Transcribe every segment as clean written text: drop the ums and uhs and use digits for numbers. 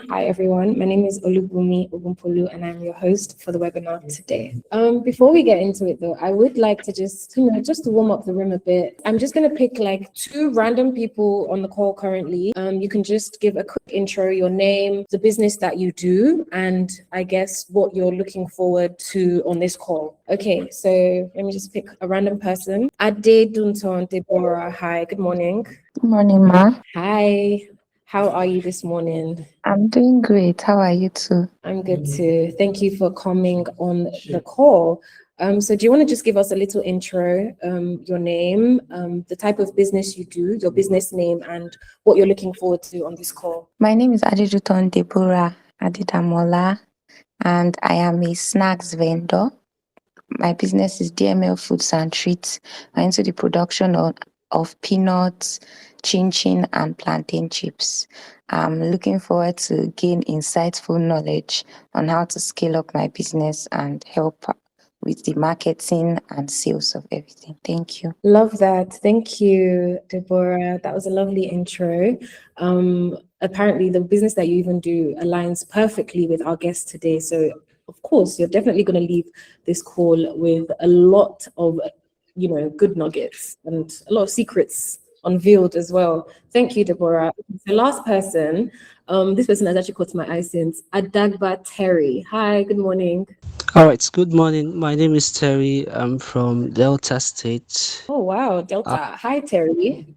Hi everyone, my name is Olubumi Ogunpolu and I'm your host for the webinar today. Before we get into it though, I would like to just to warm up the room a bit. I'm just gonna pick like two random people on the call currently. You can just give a quick intro, your name, the business that you do, and I guess what you're looking forward to on this call. Okay, so let me just pick a random person. Ade Dunton Deborah, hi, good morning. Good morning, Ma. Hi, how are you this morning? I'm doing great. How are you too? I'm good too. Thank you for coming on the call. So do you want to just give us a little intro, your name, the type of business you do, your business name, and what you're looking forward to on this call? My name is Adejuton Deborah Adidamola, and I am a snacks vendor. My business is DML Foods and Treats. I'm into the production of peanuts, chin chin, and plantain chips. I'm looking forward to gain insightful knowledge on how to scale up my business and help with the marketing and sales of everything. Thank you. Love that. Thank you, Deborah. That was a lovely intro. Apparently, the business that you even do aligns perfectly with our guest today. So, of course, you're definitely going to leave this call with a lot of, good nuggets and a lot of secrets unveiled as well. Thank you, Deborah. The last person, this person has actually caught my eye since Adagba Terry. Hi, good morning. All right, good morning. My name is Terry. I'm from Delta State. Oh, wow, Uh, Delta. Hi, Terry.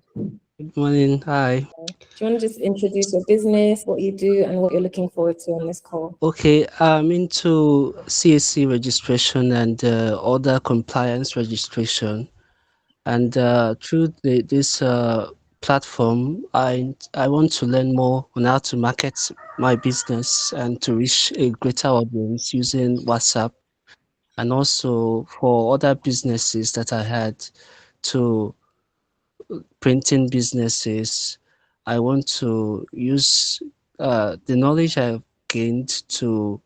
Good morning. Hi. Do you want to just introduce your business, what you do, and what you're looking forward to on this call? Okay, I'm into CAC registration and other compliance registration. And through this platform, I want to learn more on how to market my business and to reach a greater audience using WhatsApp, and also for other businesses that I had to printing businesses. I want to use the knowledge I've gained to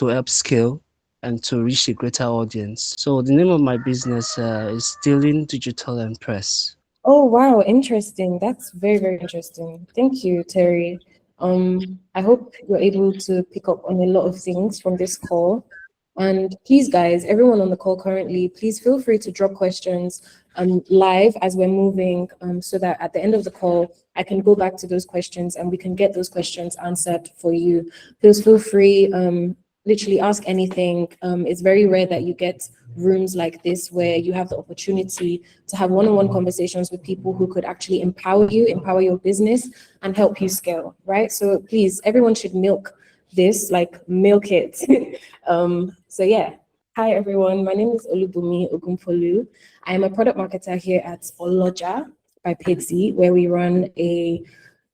help scale and to reach a greater audience. So the name of my business is Stealing Digital and Press. Oh, wow, interesting. That's very, very interesting. Thank you, Terry. I hope you're able to pick up on a lot of things from this call. And please, guys, everyone on the call currently, please feel free to drop questions live as we're moving, so that at the end of the call, I can go back to those questions and we can get those questions answered for you. Please feel free, literally ask anything. It's very rare that you get rooms like this where you have the opportunity to have one-on-one conversations with people who could actually empower you, empower your business, and help you scale, right? So please, everyone should milk this, like milk it. So yeah. Hi everyone, my name is Olubumi Ogunpolu. I am a product marketer here at Oloja by Pixie, where we run a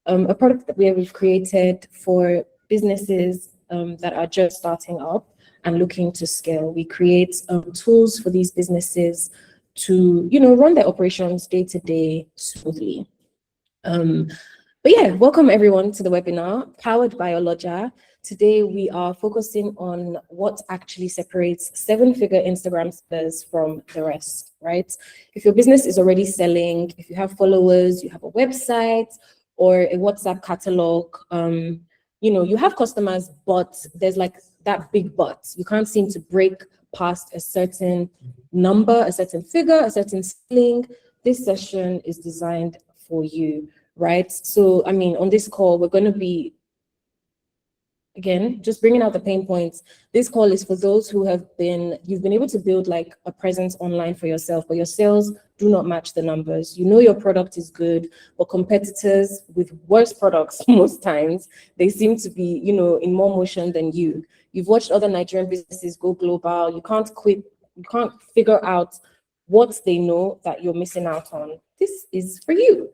product that we've created for businesses that are just starting up and looking to scale. We create tools for these businesses to, run their operations day to day smoothly. But yeah, welcome everyone to the webinar powered by Oloja. Today we are focusing on what actually separates seven-figure Instagram sellers from the rest, right? If your business is already selling, if you have followers, you have a website or a WhatsApp catalog, you have customers, but there's like that big but. You can't seem to break past a certain number, a certain figure, a certain ceiling. This session is designed for you, right? So, I mean, on this call, we're going to be, again, just bringing out the pain points. This call is for those who you've been able to build like a presence online for yourself, but your sales do not match the numbers. You know your product is good, but competitors with worse products most times, they seem to be, in more motion than you. You've watched other Nigerian businesses go global. You can't figure out what they know that you're missing out on. This is for you.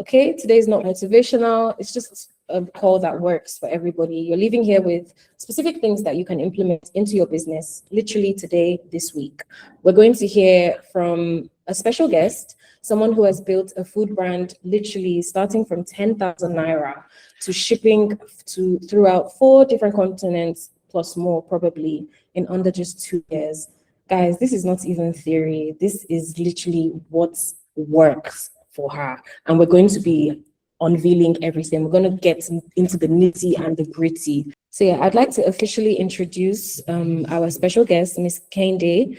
Okay, today is not motivational. It's just a call that works for everybody. You're leaving here with specific things that you can implement into your business literally today, this week. We're going to hear from a special guest, someone who has built a food brand literally starting from 10,000 naira to shipping to throughout 4 different continents plus more probably in under just 2 years. Guys, this is not even theory. This is literally what works for her. And we're going to be unveiling everything. We're going to get into the nitty and the gritty. So yeah, I'd like to officially introduce our special guest, Miss Kehinde.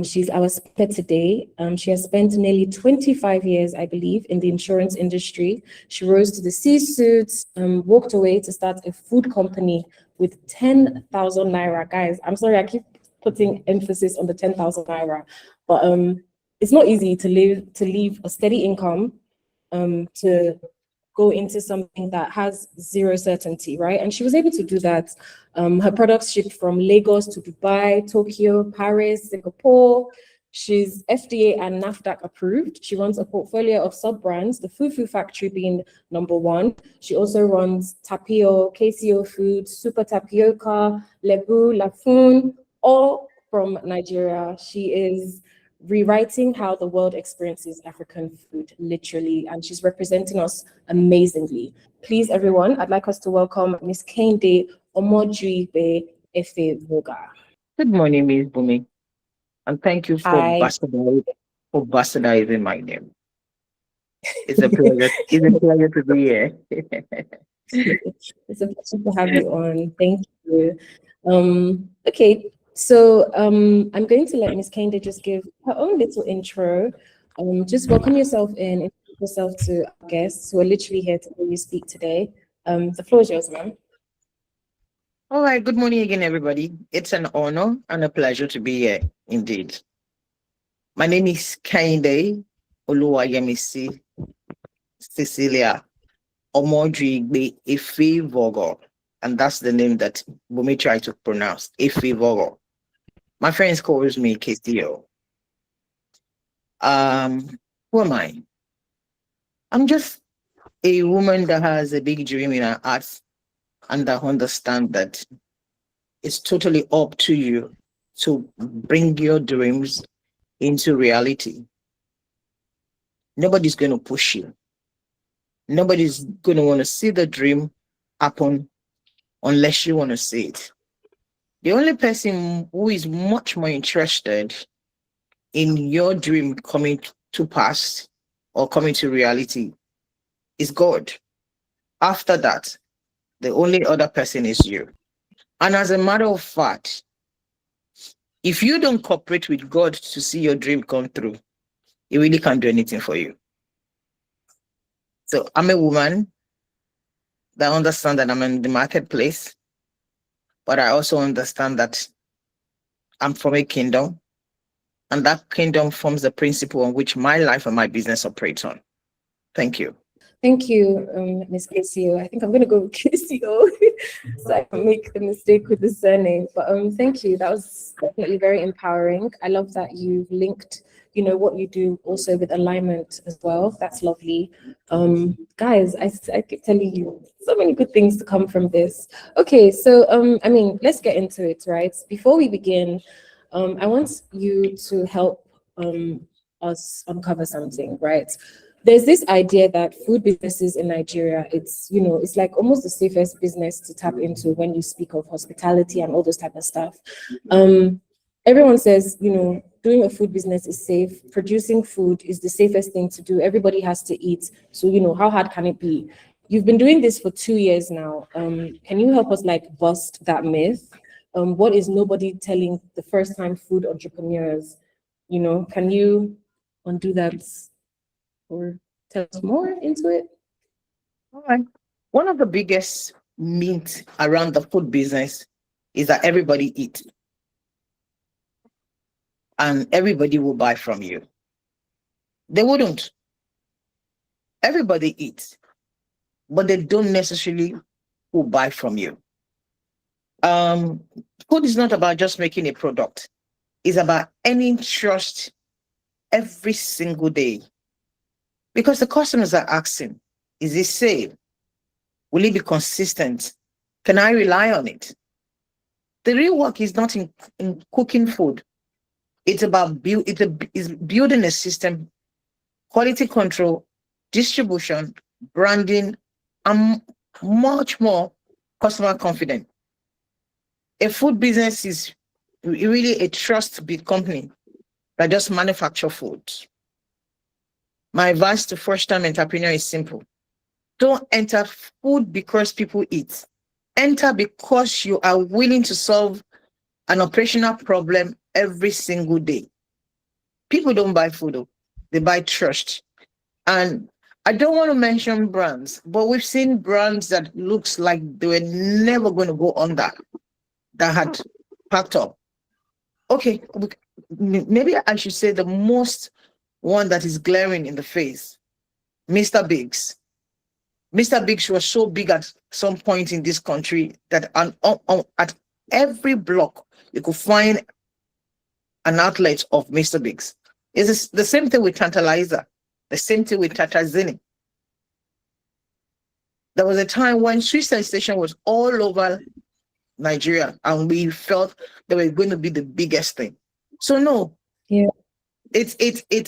She's our speaker today. She has spent nearly 25 years, I believe, in the insurance industry. She rose to the C-suite, walked away to start a food company with 10,000 naira. Guys, I'm sorry, I keep putting emphasis on the 10,000 naira, but it's not easy to leave a steady income to go into something that has zero certainty, right? And she was able to do that. Her products shipped from Lagos to Dubai, Tokyo, Paris, Singapore. She's FDA and NAFDAC approved. She runs a portfolio of sub-brands, the Fufu Factory being number one. She also runs Tapio, KCO Foods, Super Tapioca, Lebu, Lafun, all from Nigeria. She is rewriting how the world experiences African food, literally, and she's representing us amazingly. Please, everyone, I'd like us to welcome Miss Kehinde Omojuyigbe Efe Voga. Good morning, Ms. Bumi, and thank you for Hi. bastardizing my name. It's a pleasure. It's a pleasure to be here. It's a pleasure to have you on. Thank you. Okay, so I'm going to let Miss Kehinde just give her own little intro. Just welcome yourself in, introduce yourself to our guests who are literally here to hear you speak today. The floor is yours, ma'am. All right. Good morning again, everybody. It's an honor and a pleasure to be here, indeed. My name is Kehinde Cecilia Omojuyigbe Efe Voga, and that's the name that Bumi tried to pronounce, Efe Voga. My friends calls me KCO. Who am I? I'm just a woman that has a big dream in her heart, and I understand that it's totally up to you to bring your dreams into reality. Nobody's going to push you. Nobody's going to want to see the dream happen unless you want to see it. The only person who is much more interested in your dream coming to pass or coming to reality is God. After that, the only other person is you. And as a matter of fact, if you don't cooperate with God to see your dream come through, He really can't do anything for you. So I'm a woman that understands that I'm in the marketplace, but I also understand that I'm from a kingdom, and that kingdom forms the principle on which my life and my business operates on. Thank you. Thank you, Ms. KCO. I think I'm going to go with KCO so I can make the mistake with the surname. But thank you. That was definitely very empowering. I love that you've linked, what you do also with alignment as well. That's lovely. Guys, I keep telling you so many good things to come from this. Okay, so let's get into it, right? Before we begin, I want you to help us uncover something, right? There's this idea that food businesses in Nigeria, it's like almost the safest business to tap into when you speak of hospitality and all those type of stuff. Everyone says, doing a food business is safe. Producing food is the safest thing to do. Everybody has to eat. So, how hard can it be? You've been doing this for 2 years now. Can you help us bust that myth? What is nobody telling the first time food entrepreneurs? Can you undo that? Or tell us more into it? All right. One of the biggest myths around the food business is that everybody eats and everybody will buy from you. They wouldn't. Everybody eats, but they don't necessarily will buy from you. Food is not about just making a product. It's about earning trust every single day. Because the customers are asking, is it safe? Will it be consistent? Can I rely on it? The real work is not in cooking food. It's about building a system, quality control, distribution, branding, and much more customer confident. A food business is really a trust-based company that just manufacture food. My advice to first-time entrepreneur is simple. Don't enter food because people eat. Enter because you are willing to solve an operational problem every single day. People don't buy food, though. They buy trust. And I don't want to mention brands, but we've seen brands that looks like they were never going to go under that had packed up. Okay, maybe I should say the most one that is glaring in the face, Mr. Biggs. Mr. Biggs was so big at some point in this country that at every block you could find an outlet of Mr. Biggs. It's the same thing with Tantalizer, the same thing with Tatazini. There was a time when Sweet Sensation was all over Nigeria, and we felt they were going to be the biggest thing. So no, yeah, it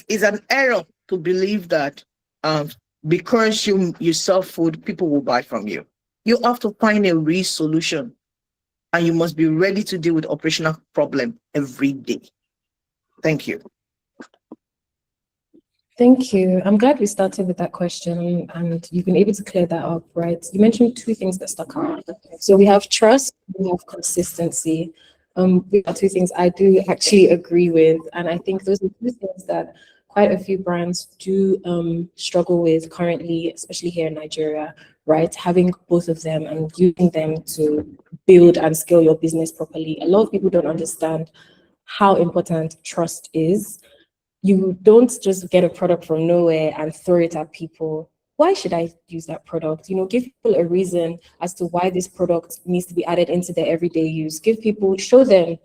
is an error to believe that because you sell food, people will buy from you. You have to find a real solution, and you must be ready to deal with operational problem every day. Thank you. thank you. I'm glad we started with that question and you've been able to clear that up, right? You mentioned two things that stuck out. So we have trust, we have consistency. These are two things I do actually agree with. And I think those are two things that quite a few brands do struggle with currently, especially here in Nigeria, right? Having both of them and using them to build and scale your business properly. A lot of people don't understand how important trust is. You don't just get a product from nowhere and throw it at people. Why should I use that product? You know, give people a reason as to why this product needs to be added into their everyday use. Give people, show them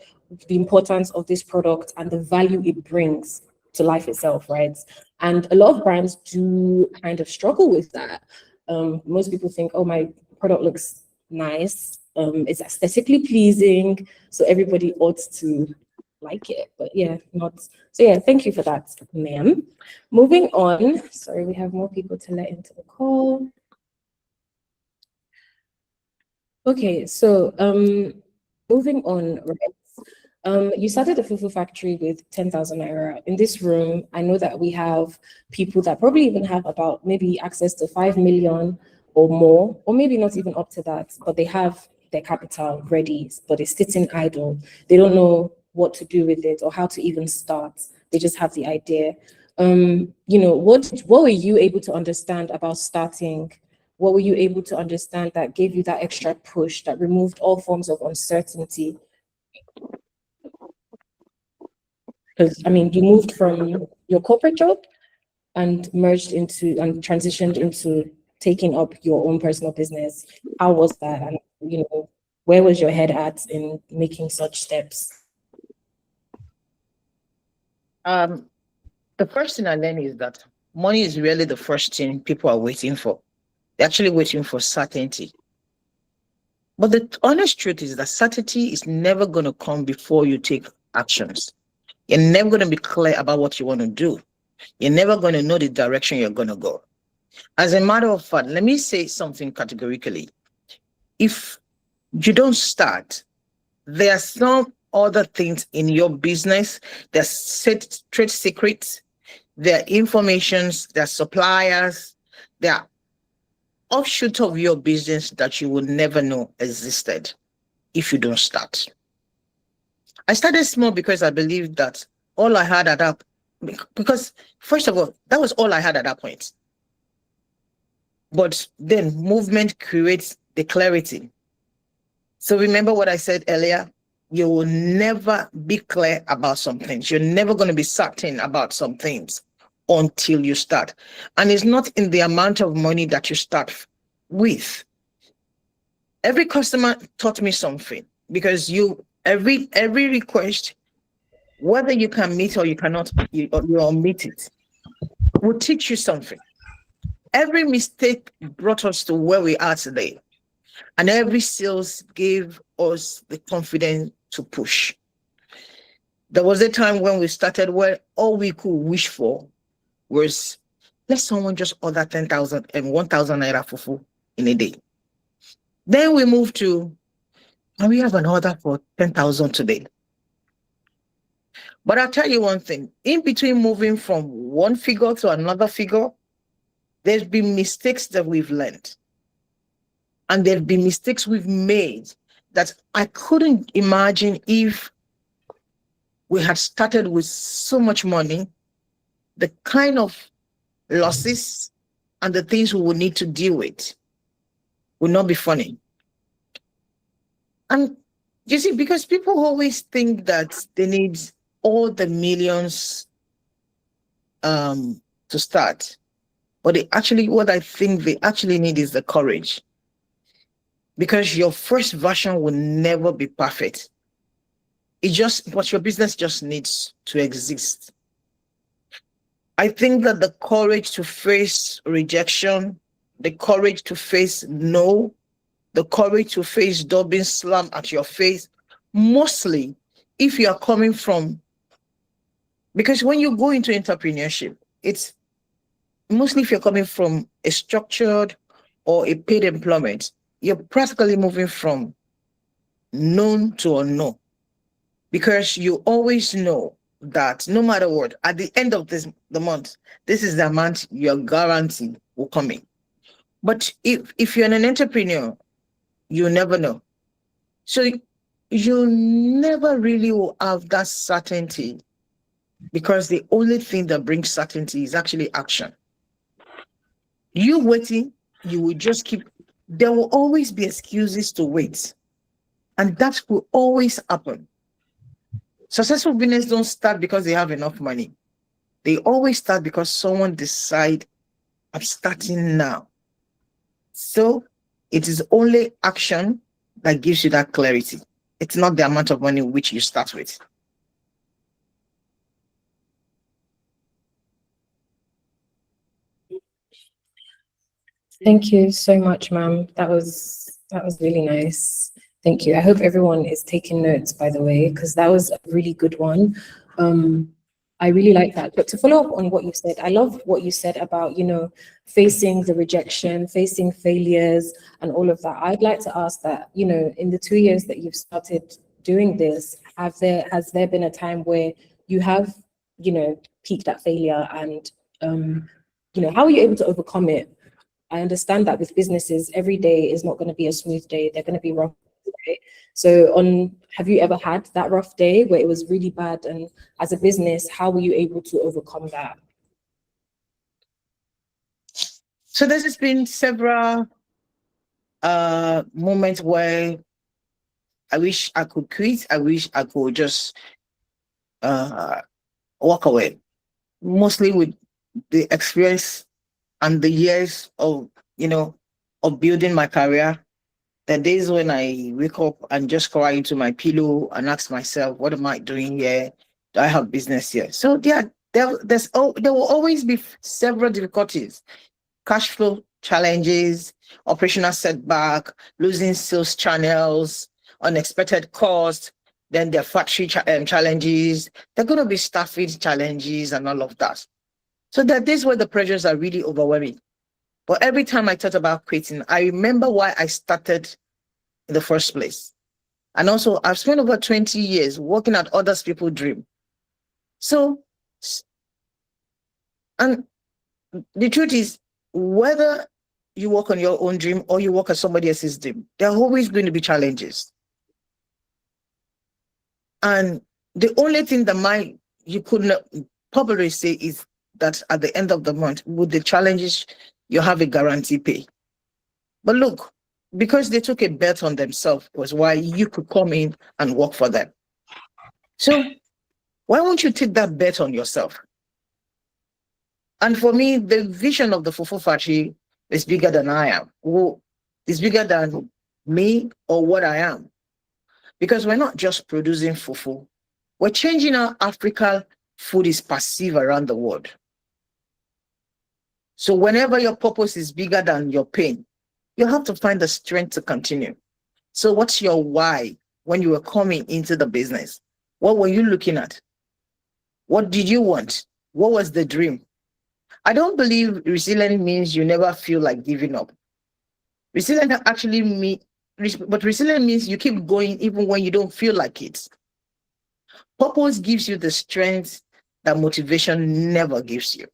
the importance of this product and the value it brings to life itself, right? And a lot of brands do kind of struggle with that. Most people think, oh, my product looks nice, it's aesthetically pleasing, so everybody ought to like it, but yeah, not. So yeah, thank you for that, ma'am. Moving on, sorry, we have more people to let into the call. Okay, so moving on, right? You started the Fufu Factory with 10,000 naira. In this room, I know that we have people that probably even have about maybe access to 5 million or more, or maybe not even up to that, but they have their capital ready, but it's sitting idle. They don't know what to do with it or how to even start. They just have the idea. You know, what were you able to understand about starting? What were you able to understand that gave you that extra push, that removed all forms of uncertainty? Because I mean, you moved from your corporate job and merged into and transitioned into taking up your own personal business. How was that? And you know, where was your head at in making such steps? The first thing I learned is that money is really the first thing people are waiting for. They're actually waiting for certainty. But the honest truth is that certainty is never going to come before you take actions. You're never going to be clear about what you want to do. You're never going to know the direction you're going to go. As a matter of fact, let me say something categorically. If you don't start, there are some other things in your business. There's trade secrets, there are informations, there are suppliers, there are offshoots of your business that you would never know existed if you don't start. I started small because I believed that all I had at that, because first of all, that was all I had at that point. But then movement creates the clarity. So remember what I said earlier, you will never be clear about some things. You're never going to be certain about some things until you start. And it's not in the amount of money that you start with. Every customer taught me something, because every request, whether you can meet or you cannot, you'll meet it, will teach you something. Every mistake brought us to where we are today. And every sales gave us the confidence to push. There was a time when we started where all we could wish for was, let someone just order 10,000 and 1,000 naira fufu in a day. Then we moved to, and we have an order for 10,000 today. But I'll tell you one thing, in between moving from one figure to another figure, There's been mistakes that we've learned. And there've been mistakes we've made that I couldn't imagine if we had started with so much money, the kind of losses and the things we would need to deal with would not be funny. And you see, because people always think that they need all the millions to start. But what I think they actually need is the courage. Because your first version will never be perfect. But your business just needs to exist. I think that the courage to face rejection, the courage to face no, the courage to face door being slammed at your face, mostly if you are coming from, because when you go into entrepreneurship, it's mostly if you're coming from a structured or a paid employment, you're practically moving from known to unknown, because you always know that no matter what, at the end of the month, this is the amount you're guaranteed will come in. But if you're an entrepreneur, you never know. So you never really will have that certainty, because the only thing that brings certainty is actually action. You waiting, you will just there will always be excuses to wait. And that will always happen. Successful business don't start because they have enough money. They always start because someone decide, I'm starting now. So it is only action that gives you that clarity. It's not the amount of money which you start with. Thank you so much, ma'am. That was really nice. Thank you. I hope everyone is taking notes, by the way, because that was a really good one. I really like that. But to follow up on what you said, I love what you said about, facing the rejection, facing failures and all of that. I'd like to ask that, in the 2 years that you've started doing this, has there been a time where you have, peaked at failure, and, how are you able to overcome it? I understand that with businesses, every day is not going to be a smooth day. They're going to be rough. Right? So have you ever had that rough day where it was really bad? And as a business, how were you able to overcome that? So there's been several moments where I wish I could quit. I wish I could just walk away. Mostly with the experience and the years of building my career. The days when I wake up and just cry into my pillow and ask myself, what am I doing here? Do I have business here? So there will always be several difficulties: cash flow challenges, operational setback, losing sales channels, unexpected costs. Then there are factory challenges. There are going to be staffing challenges and all of that. So that is where the pressures are really overwhelming. But every time I thought about quitting, I remember why I started in the first place. And also, I've spent over 20 years working at other people's dream. So, and the truth is, whether you work on your own dream or you work at somebody else's dream, there are always going to be challenges. And the only thing that you could probably say is that at the end of the month, with the challenges, you have a guarantee pay. But look, because they took a bet on themselves was why you could come in and work for them. So why won't you take that bet on yourself? And for me, the vision of the Fufu Factory is bigger than I am. It's bigger than me or what I am. Because we're not just producing fufu. We're changing how African food is perceived around the world. So whenever your purpose is bigger than your pain, you have to find the strength to continue. So what's your why when you were coming into the business? What were you looking at? What did you want? What was the dream? I don't believe resilient means you never feel like giving up. Resilient means you keep going even when you don't feel like it. Purpose gives you the strength that motivation never gives you.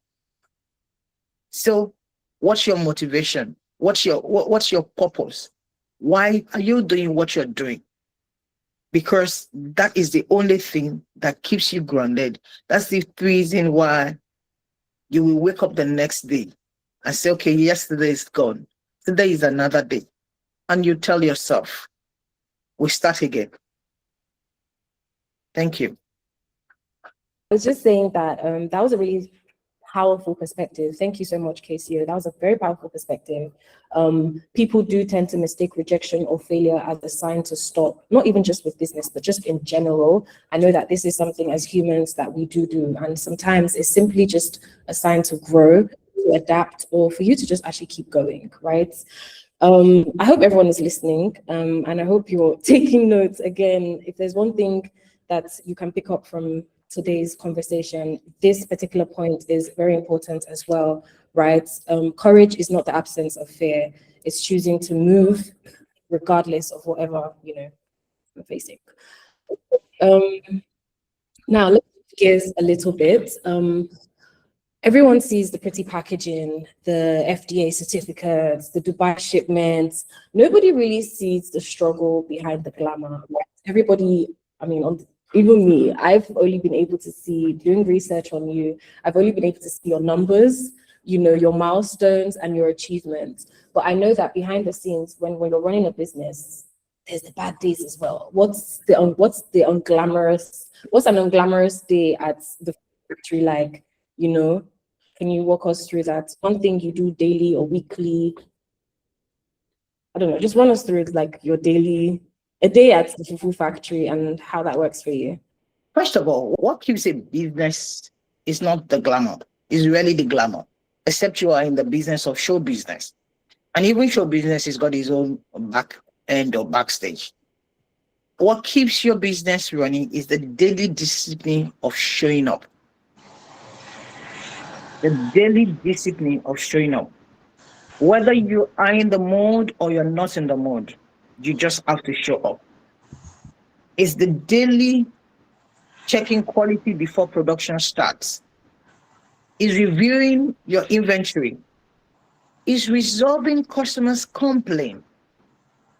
So What's your motivation? What's your purpose? Why are you doing what you're doing? Because that is the only thing that keeps you grounded. That's the reason why you will wake up the next day and say, okay, yesterday is gone. Today is another day. And you tell yourself, we start again. Thank you. I was just saying that that was a really powerful perspective. Thank you so much, KCO. That was a very powerful perspective. People do tend to mistake rejection or failure as a sign to stop, not even just with business, but just in general. I know that this is something as humans that we do. And sometimes it's simply just a sign to grow, to adapt, or for you to just actually keep going, right? I hope everyone is listening, and I hope you're taking notes. Again, if there's one thing that you can pick up from today's conversation, this particular point is very important as well, right? Courage is not the absence of fear. It's choosing to move regardless of whatever, I'm facing. Now, let's shift gears a little bit. Everyone sees the pretty packaging, the FDA certificates, the Dubai shipments. Nobody really sees the struggle behind the glamour. Right? Everybody, even me, I've only been able to see, doing research on you, I've only been able to see your numbers, your milestones and your achievements. But I know that behind the scenes, when you're running a business, there's the bad days as well. What's an unglamorous day at the factory like? Can you walk us through that? One thing you do daily or weekly? I don't know, just run us through like a day at the Fufu Factory and how that works for you. First of all, what keeps a business is not the glamour. It's really the glamour, except you are in the business of show business. And even show business has got its own back end or backstage. What keeps your business running is the daily discipline of showing up. The daily discipline of showing up. Whether you are in the mode or you're not in the mode, you just have to show up. It's the daily checking quality before production starts. It's reviewing your inventory. It's resolving customers' complaint.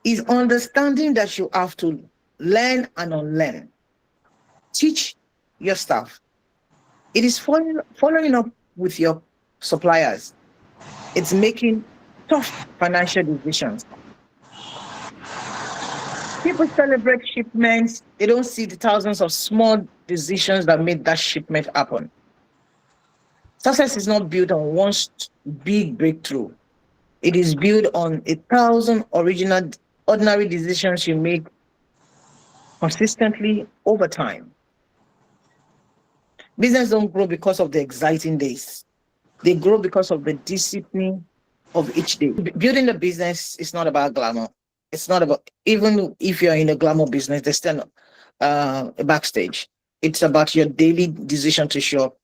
It's understanding that you have to learn and unlearn. Teach your staff. It is following up with your suppliers. It's making tough financial decisions. People celebrate shipments. They don't see the thousands of small decisions that made that shipment happen. Success is not built on one big breakthrough. It is built on 1,000 ordinary decisions you make consistently over time. Business don't grow because of the exciting days. They grow because of the discipline of each day. Building a business is not about glamour. It's not about, even if you're in a glamour business, there's still a backstage. It's about your daily decision to show up.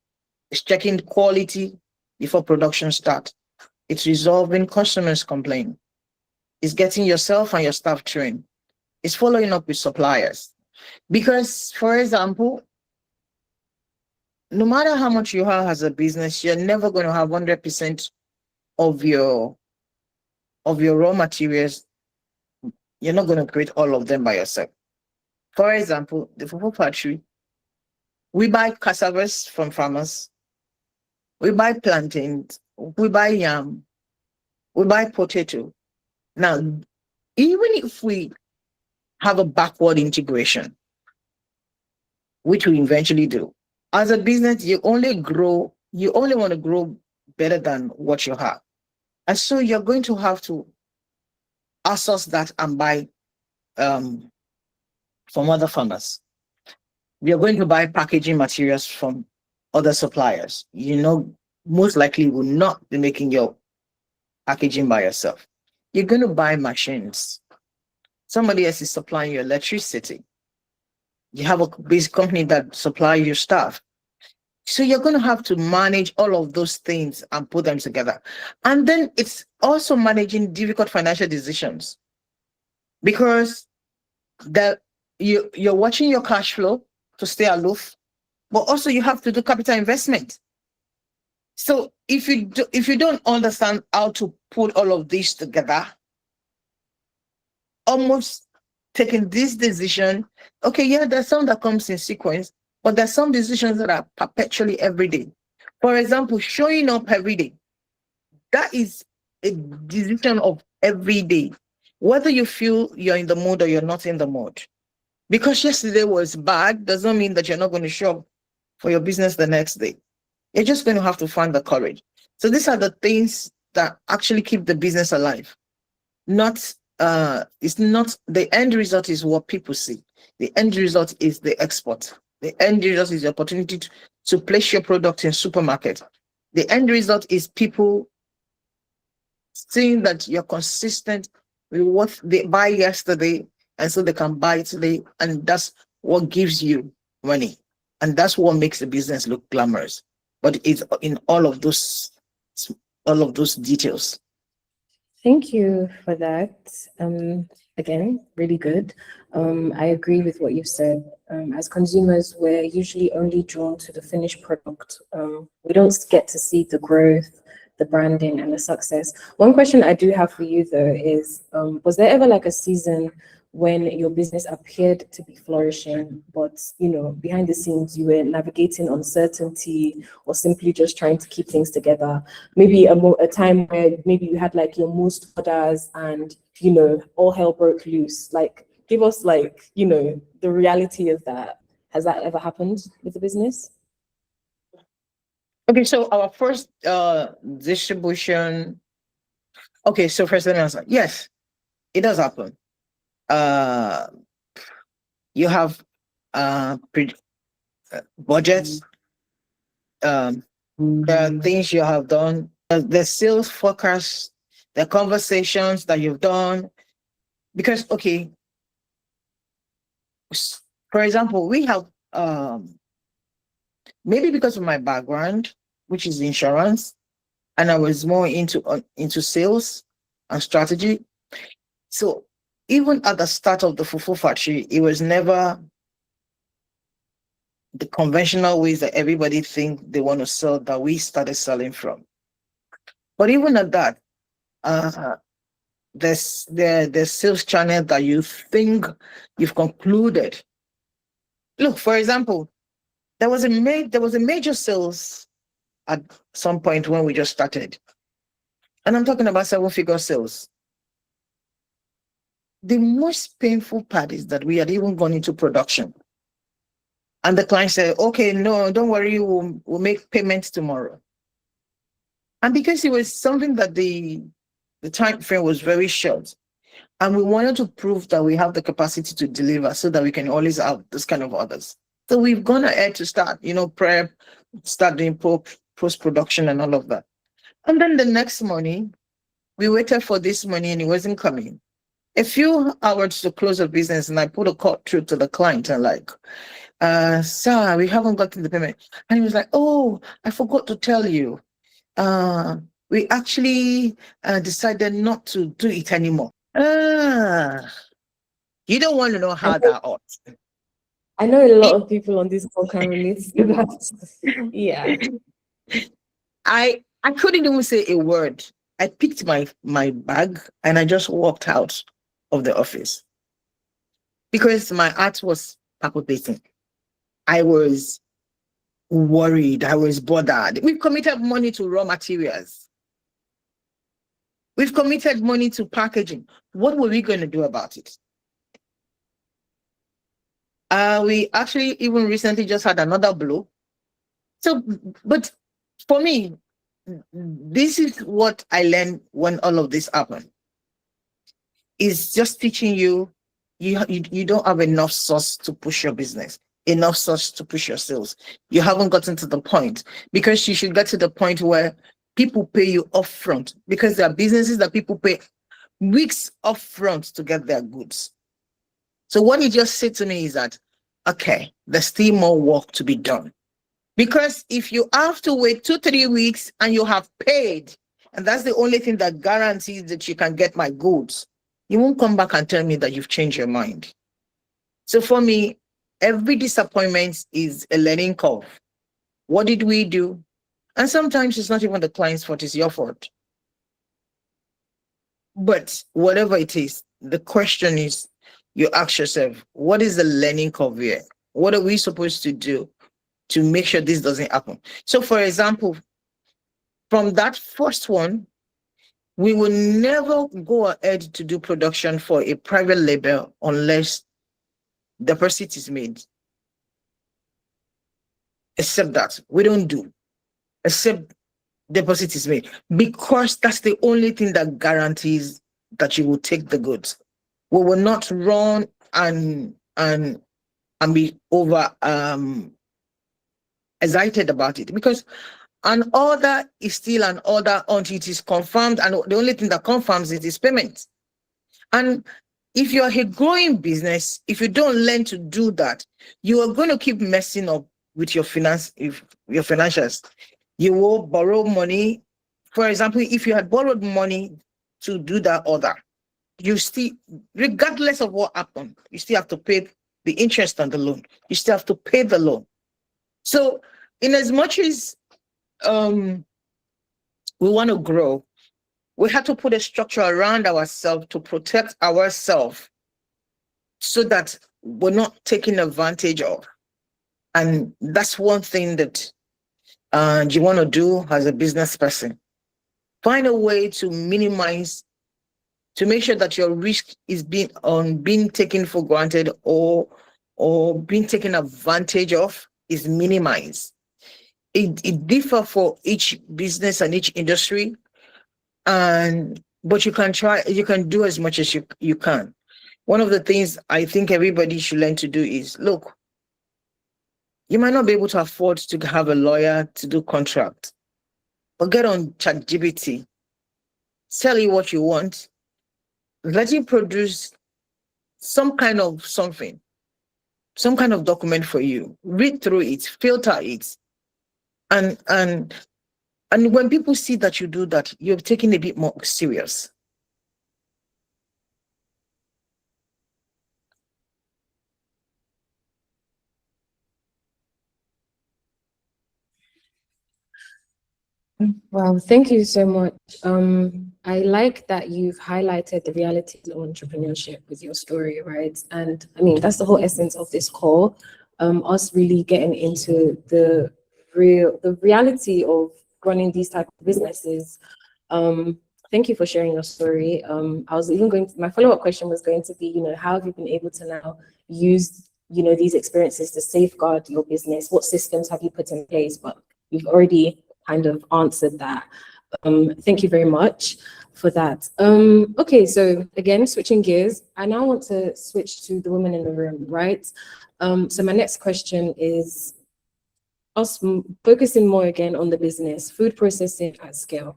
It's checking quality before production starts. It's resolving customers' complaint. It's getting yourself and your staff trained. It's following up with suppliers. Because, for example, no matter how much you have as a business, you're never going to have 100% of your raw materials. You're not going to create all of them by yourself. For example, the Fufu Factory, we buy cassavas from farmers. We buy plantains. We buy yam. We buy potato. Now, even if we have a backward integration, which we eventually do, as a business, you only want to grow better than what you have. And so you're going to have to outsource that and buy from other farmers. You're going to buy packaging materials from other suppliers. Most likely you will not be making your packaging by yourself. You're going to buy machines. Somebody else is supplying your electricity. You have a basic company that supplies your stuff. So you're going to have to manage all of those things and put them together. And then it's also managing difficult financial decisions, because you're watching your cash flow to stay aloof, but also you have to do capital investment. So if you don't understand how to put all of this together, almost taking this decision, okay, yeah, there's some that comes in sequence, but there's some decisions that are perpetually every day. For example, showing up every day. That is a decision of every day, whether you feel you're in the mood or you're not in the mood. Because yesterday was bad doesn't mean that you're not going to show up for your business the next day. You're just going to have to find the courage. So these are the things that actually keep the business alive. It's not the end result is what people see. The end result is the export. The end result is the opportunity to place your product in supermarket. The end result is people seeing that you're consistent with what they buy yesterday, and so they can buy today, and that's what gives you money, and that's what makes the business look glamorous. But it's in all of those details. Thank you for that. Again, really good. I agree with what you said. As consumers, we're usually only drawn to the finished product. We don't get to see the growth, the branding, and the success. One question I do have for you, though, is was there ever like a season when your business appeared to be flourishing, but behind the scenes you were navigating uncertainty or simply just trying to keep things together? Maybe a time where maybe you had like your most orders and all hell broke loose. Like, give us like the reality of that. Has that ever happened with the business? Okay, so our first distribution. Okay, so first let me answer. Yes, it does happen. You have budgets, the things you have done, the sales forecast, the conversations that you've done. Because, okay, for example, we have, maybe because of my background, which is insurance, and I was more into sales and strategy. So even at the start of the Fufu Factory, it was never the conventional ways that everybody think they want to sell that we started selling from. But even at that, there's the sales channel that you think you've concluded. Look, for example, there was a major sales at some point when we just started, and I'm talking about 7-figure sales. The most painful part is that we had even gone into production, and the client said, "Okay, no, don't worry, we'll make payments tomorrow." And because it was something that the time frame was very short, and we wanted to prove that we have the capacity to deliver so that we can always have this kind of orders. So we've gone ahead to start, prep, start doing post-production and all of that. And then the next morning, we waited for this money and it wasn't coming. A few hours to close the business, and I put a call through to the client and like, "Sir, we haven't gotten the payment." And he was like, "Oh, I forgot to tell you. We actually decided not to do it anymore." You don't want to know how that ought. I know a lot of people on this call can relate to that. Yeah. I couldn't even say a word. I picked my bag and I just walked out of the office because my heart was palpitating. I was worried. I was bothered. We've committed money to raw materials. We've committed money to packaging. What were we going to do about it? We actually even recently just had another blow. So, but for me, this is what I learned when all of this happened. It's just teaching you don't have enough sauce to push your business, enough sauce to push your sales. You haven't gotten to the point, because you should get to the point where people pay you upfront, because there are businesses that people pay weeks upfront to get their goods. So what he just said to me is that, okay, there's still more work to be done. Because if you have to wait 2-3 weeks and you have paid, and that's the only thing that guarantees that you can get my goods, you won't come back and tell me that you've changed your mind. So for me, every disappointment is a learning curve. What did we do? And sometimes it's not even the client's fault, it's your fault. But whatever it is, the question is, you ask yourself, what is the learning curve here? What are we supposed to do to make sure this doesn't happen? So for example, from that first one, we will never go ahead to do production for a private label unless deposit is made. Except that we don't do, except deposit is made, because that's the only thing that guarantees that you will take the goods. We will not run and be over excited about it, because an order is still an order until it is confirmed, and the only thing that confirms it is payment. And if you're a growing business, if you don't learn to do that, you are going to keep messing up with your financials. You will borrow money. For example, if you had borrowed money to do that order, you still, regardless of what happened, you still have to pay the interest on the loan. You still have to pay the loan. So in as much as we want to grow, we have to put a structure around ourselves to protect ourselves so that we're not taken advantage of. And that's one thing that you want to do as a business person. Find a way to minimize, to make sure that your risk is being taken for granted or being taken advantage of is minimized. It differs for each business and each industry, but you can do as much as you can. One of the things I think everybody should learn to do is, look, you might not be able to afford to have a lawyer to do contract, but get on ChatGPT, tell you what you want, let you produce some kind of document for you, read through it, filter it. And when people see that you do that, you're taking a bit more serious. Wow, thank you so much. I like that you've highlighted the realities of entrepreneurship with your story, right? And I mean, that's the whole essence of this call. Us really getting into the reality of running these type of businesses. Thank you for sharing your story. I was even my follow-up question was going to be, how have you been able to now use, these experiences to safeguard your business? What systems have you put in place? But you've already kind of answered that. Thank you very much for that. Okay, so again, switching gears, I now want to switch to the women in the room, right? So my next question is us focusing more again on the business, food processing at scale,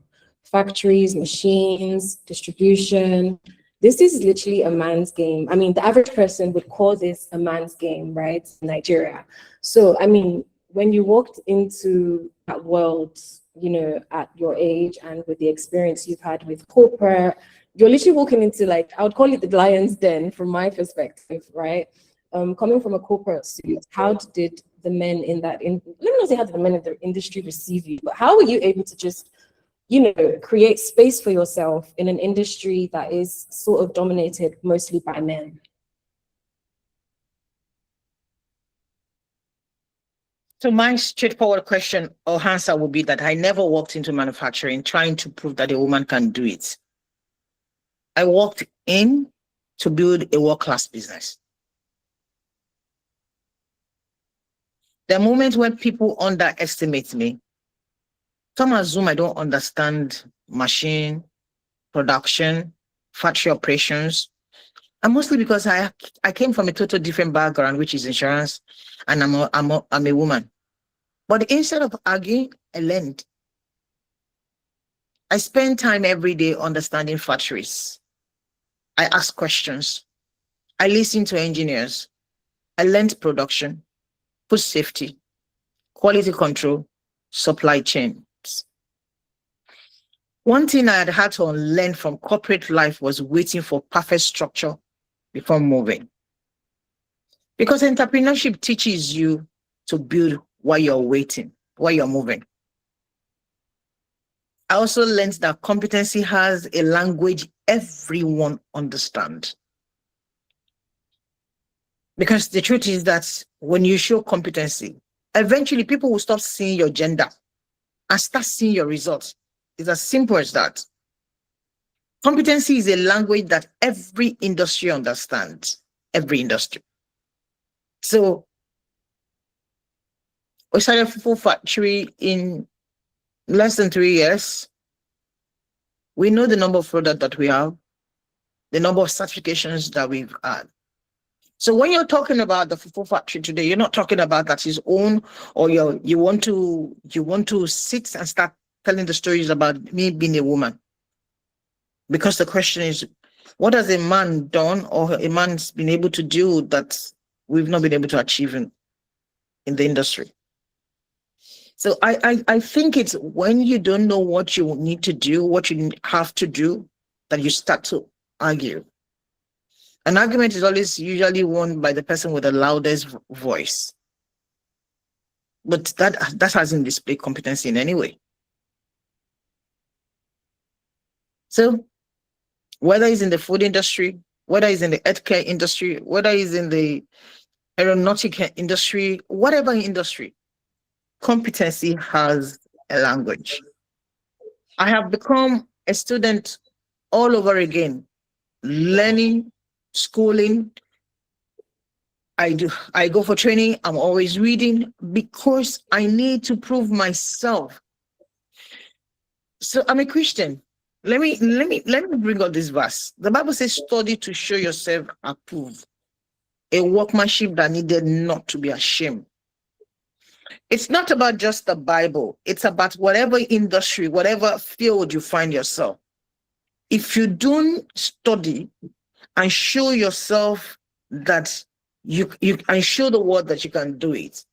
factories, machines, distribution. This is literally a man's game. I mean, the average person would call this a man's game, right? In Nigeria. So, I mean, when you walked into that world, at your age and with the experience you've had with corporate, you're literally walking into, like, I would call it the lion's den from my perspective, right? Coming from a corporate suit, how did the men let me not say how did the men in the industry receive you, but how were you able to just, create space for yourself in an industry that is sort of dominated mostly by men? So my straightforward question or answer would be that I never walked into manufacturing trying to prove that a woman can do it. I walked in to build a world-class business. The moment when people underestimate me, some assume I don't understand machine, production, factory operations, and mostly because I came from a total different background, which is insurance, and I'm a woman. But instead of arguing, I learned. I spend time every day understanding factories. I ask questions. I listen to engineers. I learned production, food safety, quality control, supply chains. One thing I had to learn from corporate life was waiting for perfect structure before moving. Because entrepreneurship teaches you to build while you're waiting, while you're moving. I also learned that competency has a language everyone understands. Because the truth is that when you show competency, eventually people will stop seeing your gender and start seeing your results. It's as simple as that. Competency is a language that every industry understands, every industry. So we started Fufu Factory in less than 3 years. We know the number of products that we have, the number of certifications that we've had. So when you're talking about the Fufu Factory today, you're not talking about that his own, or you want to sit and start telling the stories about me being a woman. Because the question is, what has a man done or a man's been able to do that we've not been able to achieve in the industry? So I think it's when you don't know what you need to do, what you have to do, that you start to argue. An argument is always usually won by the person with the loudest voice. But that hasn't displayed competency in any way. So whether it's in the food industry, whether it's in the healthcare industry, whether it's in the aeronautical industry, whatever industry, competency has a language. I have become a student all over again, learning, schooling. I go for training. I'm always reading because I need to prove myself. So I'm a Christian. Let me bring up this verse. The Bible says, study to show yourself approved, a workmanship that needed not to be ashamed. It's not about just the Bible. It's about whatever industry, whatever field you find yourself. If you don't study and show yourself that you and show the world that you can do it,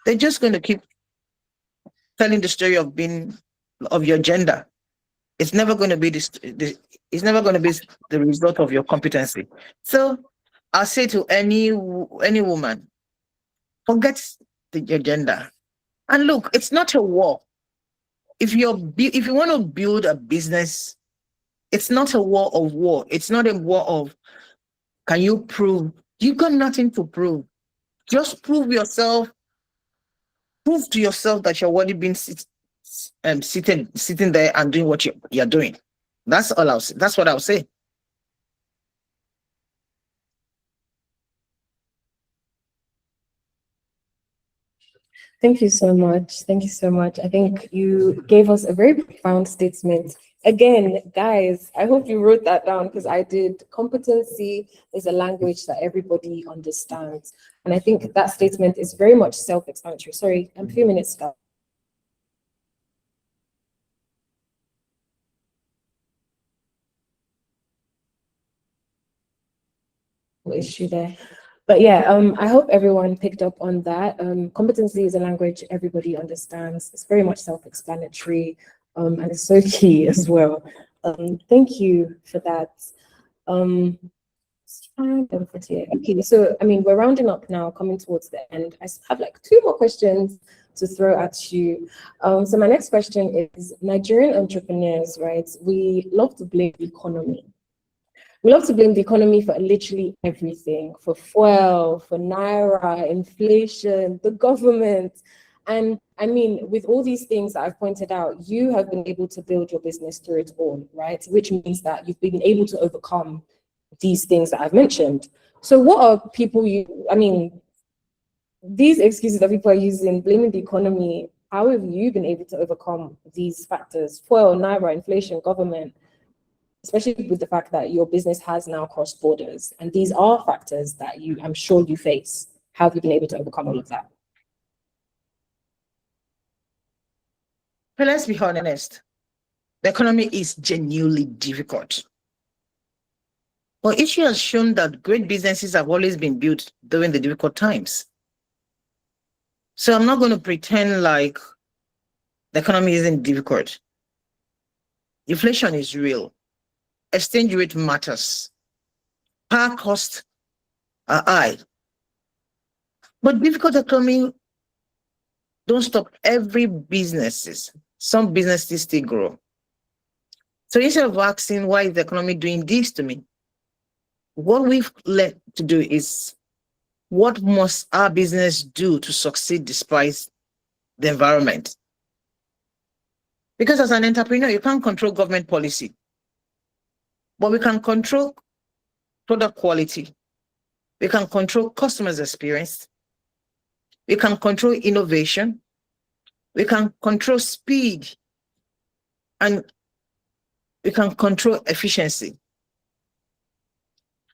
they're just going to keep telling the story of your gender. It's never going to be it's never going to be the result of your competency. So I'll say to any woman, forget your gender. And look, it's not a war. If you want to build a business, it's not a war of war. It's not a war of, can you prove? You got nothing to prove. Just prove yourself. Prove to yourself that you're already been sitting there and doing what you're doing. That's all I'll say. That's what I'll say. Thank you so much. Thank you so much. I think you gave us a very profound statement. Again, guys, I hope you wrote that down because I did. Competency is a language that everybody understands. And I think that statement is very much self-explanatory. Sorry, I'm a few minutes ago. Issue there. But yeah, I hope everyone picked up on that. Competency is a language everybody understands. It's very much self-explanatory, and it's so key as well. Thank you for that. Okay, so I mean, we're rounding up now, coming towards the end. I have like 2 more questions to throw at you. So my next question is, Nigerian entrepreneurs, right? We love to blame the economy. We love to blame the economy for literally everything, for fuel, for naira, inflation, the government. And I mean, with all these things that I've pointed out, you have been able to build your business through it all, right? Which means that you've been able to overcome these things that I've mentioned. So what are people these excuses that people are using, blaming the economy, how have you been able to overcome these factors? Fuel, naira, inflation, government, especially with the fact that your business has now crossed borders. And these are factors that I'm sure you face. How have you been able to overcome all of that? But let's be honest. The economy is genuinely difficult. But history has shown that great businesses have always been built during the difficult times. So I'm not going to pretend like the economy isn't difficult. Inflation is real. Exchange rate matters. Power costs are high. But difficult economy don't stop every businesses some businesses still grow. So instead of asking, why is the economy doing this to me? What we've led to do is, what must our business do to succeed despite the environment? Because as an entrepreneur, you can't control government policy, but we can control product quality. We can control customers' experience. We can control innovation. We can control speed, and we can control efficiency.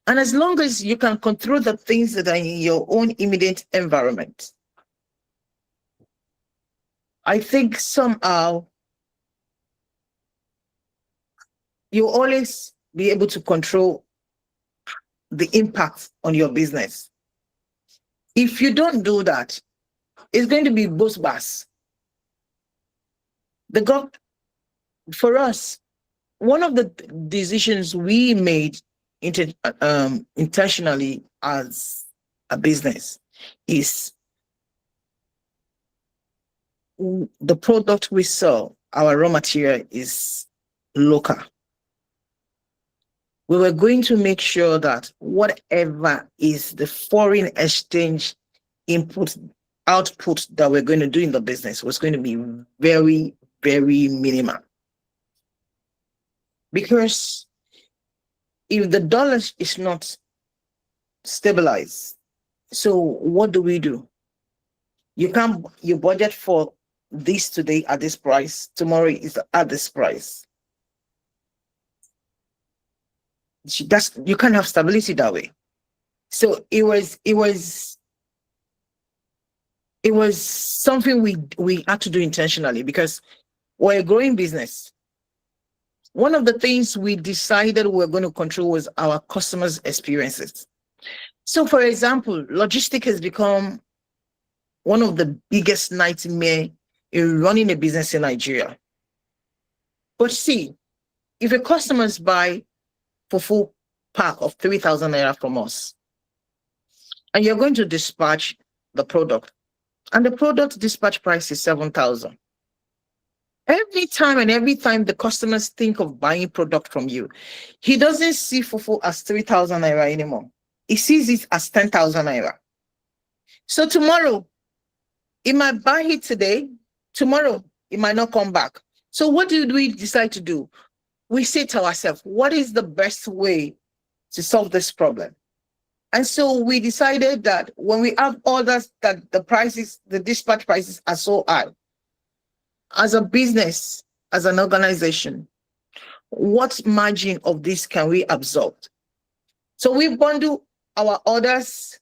And as long as you can control the things that are in your own immediate environment, I think somehow you'll always be able to control the impact on your business. If you don't do that, it's going to be both bars. For us, one of the decisions we made intentionally as a business is the product we sell, our raw material is local. We were going to make sure that whatever is the foreign exchange output that we're going to do in the business was going to be very, very minimal. Because if the dollar is not stabilized, so what do? You budget for this today at this price, tomorrow is at this price. You can't have stability that way. So it was something we had to do intentionally, because we're a growing business. One of the things we decided we were going to control was our customers' experiences. So, for example, logistics has become one of the biggest nightmares in running a business in Nigeria. But see, if a customers buy Fufu pack of 3,000 naira from us, and you're going to dispatch the product, and the product dispatch price is 7,000. Every time the customers think of buying product from you, he doesn't see Fufu as 3,000 naira anymore. He sees it as 10,000 naira. So tomorrow, he might buy it today. Tomorrow, it might not come back. So what did we decide to do? We say to ourselves, what is the best way to solve this problem? And so we decided that when we have orders that the dispatch prices are so high, as a business, as an organization, what margin of this can we absorb? So we bundle our orders.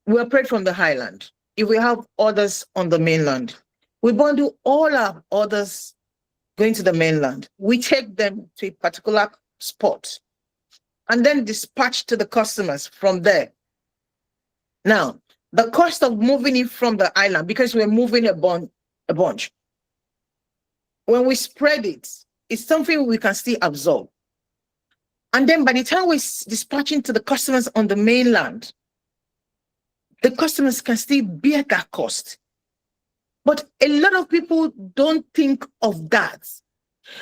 We operate from the highland. If we have orders on the mainland, we bundle all our orders going to the mainland. We take them to a particular spot and then dispatch to the customers from there. Now, the cost of moving it from the island, because we're moving a bunch, when we spread it, it's something we can still absorb. And then by the time we're dispatching to the customers on the mainland, the customers can still bear that cost. But a lot of people don't think of that.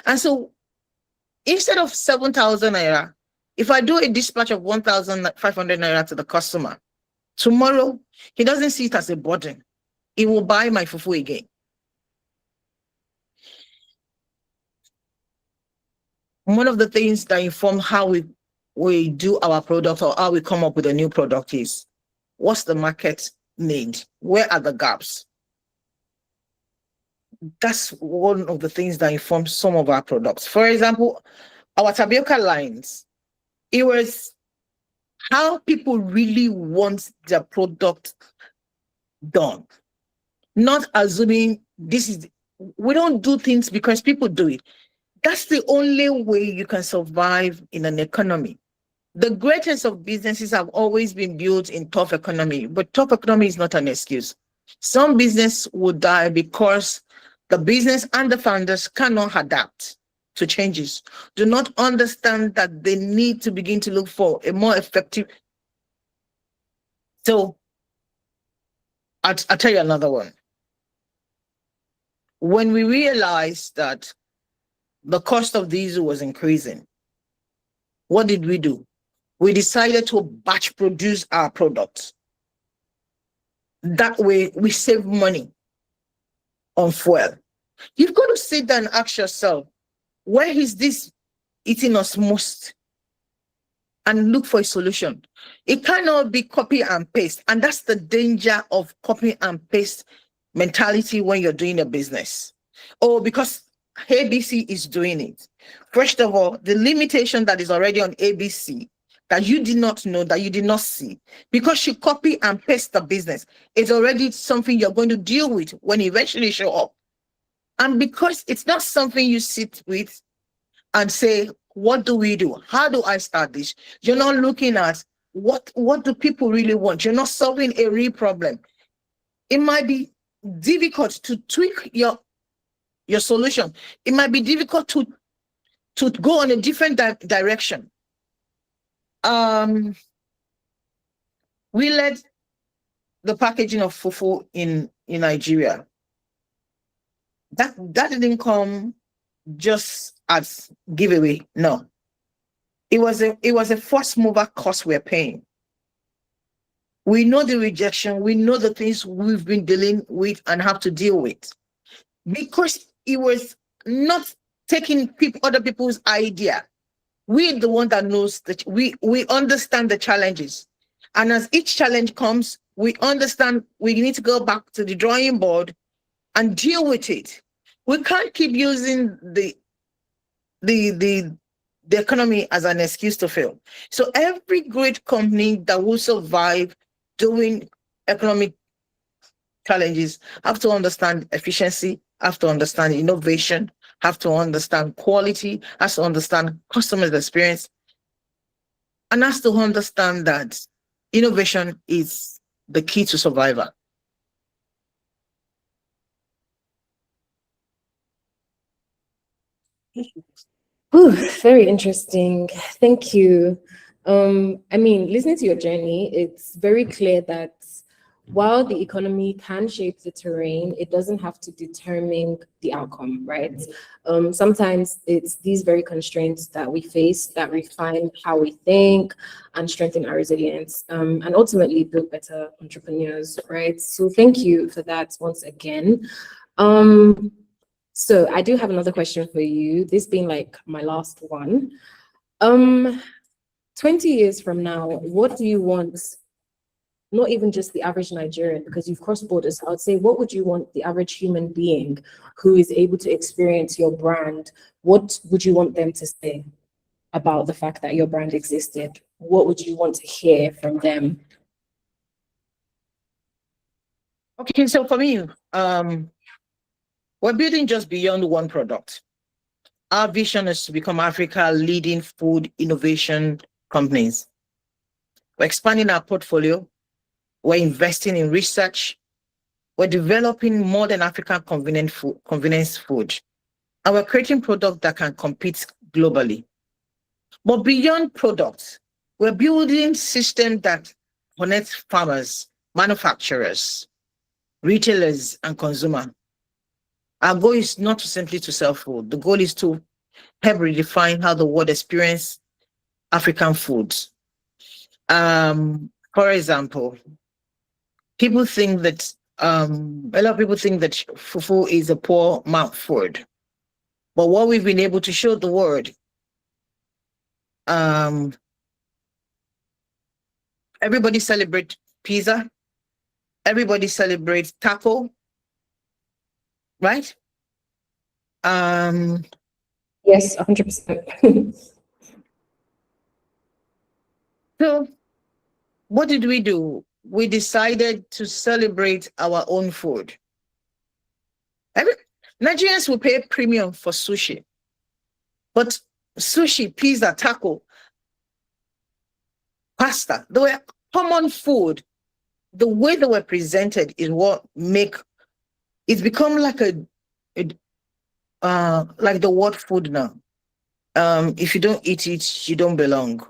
And so instead of 7,000 naira, if I do a dispatch of 1,500 naira to the customer, tomorrow, he doesn't see it as a burden. He will buy my fufu again. One of the things that inform how we do our product or how we come up with a new product is, what's the market need? Where are the gaps? That's one of the things that informs some of our products. For example, our tapioca lines, it was how people really want their product done. Not assuming we don't do things because people do it. That's the only way you can survive in an economy. The greatest of businesses have always been built in tough economy, but tough economy is not an excuse. Some business will die because the business and the founders cannot adapt to changes, do not understand that they need to begin to look for a more effective. So I'll tell you another one. when we realized that the cost of diesel was increasing, what did we do? We decided to batch produce our products. That way, we save money on fuel. You've got to sit down and ask yourself, where is this eating us most? And look for a solution. It cannot be copy and paste. And that's the danger of copy and paste mentality when you're doing a business. Oh, because ABC is doing it. First of all, the limitation that is already on ABC that you did not know, that you did not see, because you copy and paste the business, it's already something you're going to deal with when you eventually show up. And because it's not something you sit with and say, what do we do? How do I start this? You're not looking at what do people really want? You're not solving a real problem. It might be difficult to tweak your solution. It might be difficult to go on a different direction. We led the packaging of fufu in Nigeria. That didn't come just as giveaway. No, it was a first mover cost we're paying. We know the rejection. We know the things we've been dealing with and have to deal with, because it was not taking other people's idea. We're the one that knows that we understand the challenges, and as each challenge comes, we understand we need to go back to the drawing board and deal with it. We can't keep using the economy as an excuse to fail. So every great company that will survive doing economic challenges have to understand efficiency, have to understand innovation, have to understand quality, has to understand customer experience, and has to understand that innovation is the key to survival. Ooh, very interesting. Thank you. I mean, listening to your journey, it's very clear that while the economy can shape the terrain, it doesn't have to determine the outcome, right? Sometimes it's these very constraints that we face that refine how we think and strengthen our resilience, and ultimately build better entrepreneurs, right? So thank you for that once again. So I do have another question for you, this being like my last one. 20 years from now, what do you want, not even just the average Nigerian, because you've crossed borders, I would say, what would you want the average human being who is able to experience your brand, what would you want them to say about the fact that your brand existed? What would you want to hear from them? Okay, so for me, we're building just beyond one product. Our vision is to become Africa's leading food innovation companies. We're expanding our portfolio. We're investing in research. We're developing modern African convenience food. And we're creating products that can compete globally. But beyond products, we're building systems that connect farmers, manufacturers, retailers, and consumers. Our goal is not simply to sell food. The goal is to help redefine how the world experiences African foods. For example, people think that a lot of people think that fufu is a poor man's food. But what we've been able to show the world, everybody celebrates pizza, everybody celebrates taco, right? Yes, 100%. So what did we do? We decided to celebrate our own food. Nigerians will pay premium for sushi, but sushi, pizza, taco, pasta, they were common food. The way they were presented is what it's become like like the word food now. If you don't eat it, you don't belong.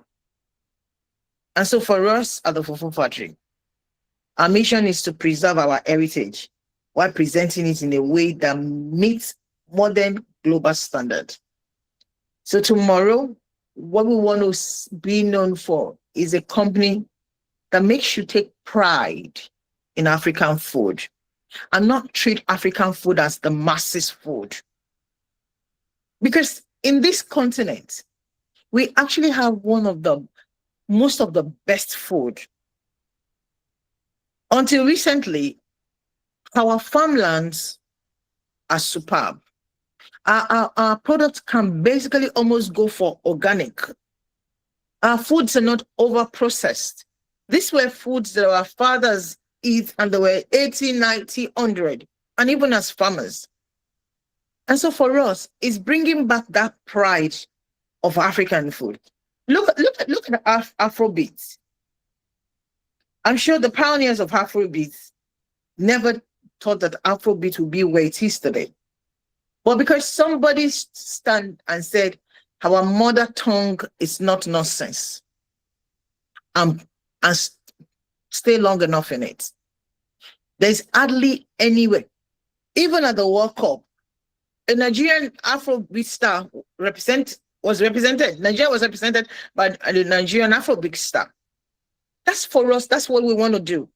And so for us at the Fufu Factory, our mission is to preserve our heritage while presenting it in a way that meets modern global standard. So tomorrow, what we want to be known for is a company that makes you take pride in African food and not treat African food as the masses food. Because in this continent, we actually have most of the best food. Until recently, our farmlands are superb. Our products can basically almost go for organic. Our foods are not over-processed. These were foods that our fathers eat, and they were 80, 90, 100, and even as farmers. And so for us, it's bringing back that pride of African food. Look at Afrobeats. I'm sure the pioneers of Afrobeats never thought that Afrobeat would be where it is today. But because somebody stand and said, our mother tongue is not nonsense, and stay long enough in it. There's hardly anywhere, even at the World Cup, a Nigerian Afrobeat star was represented. Nigeria was represented by the Nigerian Afrobeat star. That's for us. That's what we want to do.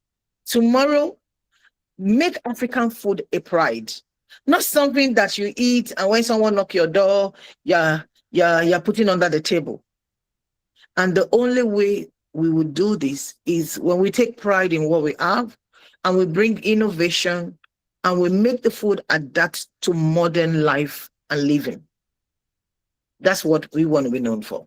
Tomorrow, make African food a pride, not something that you eat and when someone knock your door, you're putting under the table. And the only way we would do this is when we take pride in what we have and we bring innovation and we make the food adapt to modern life and living. That's what we want to be known for.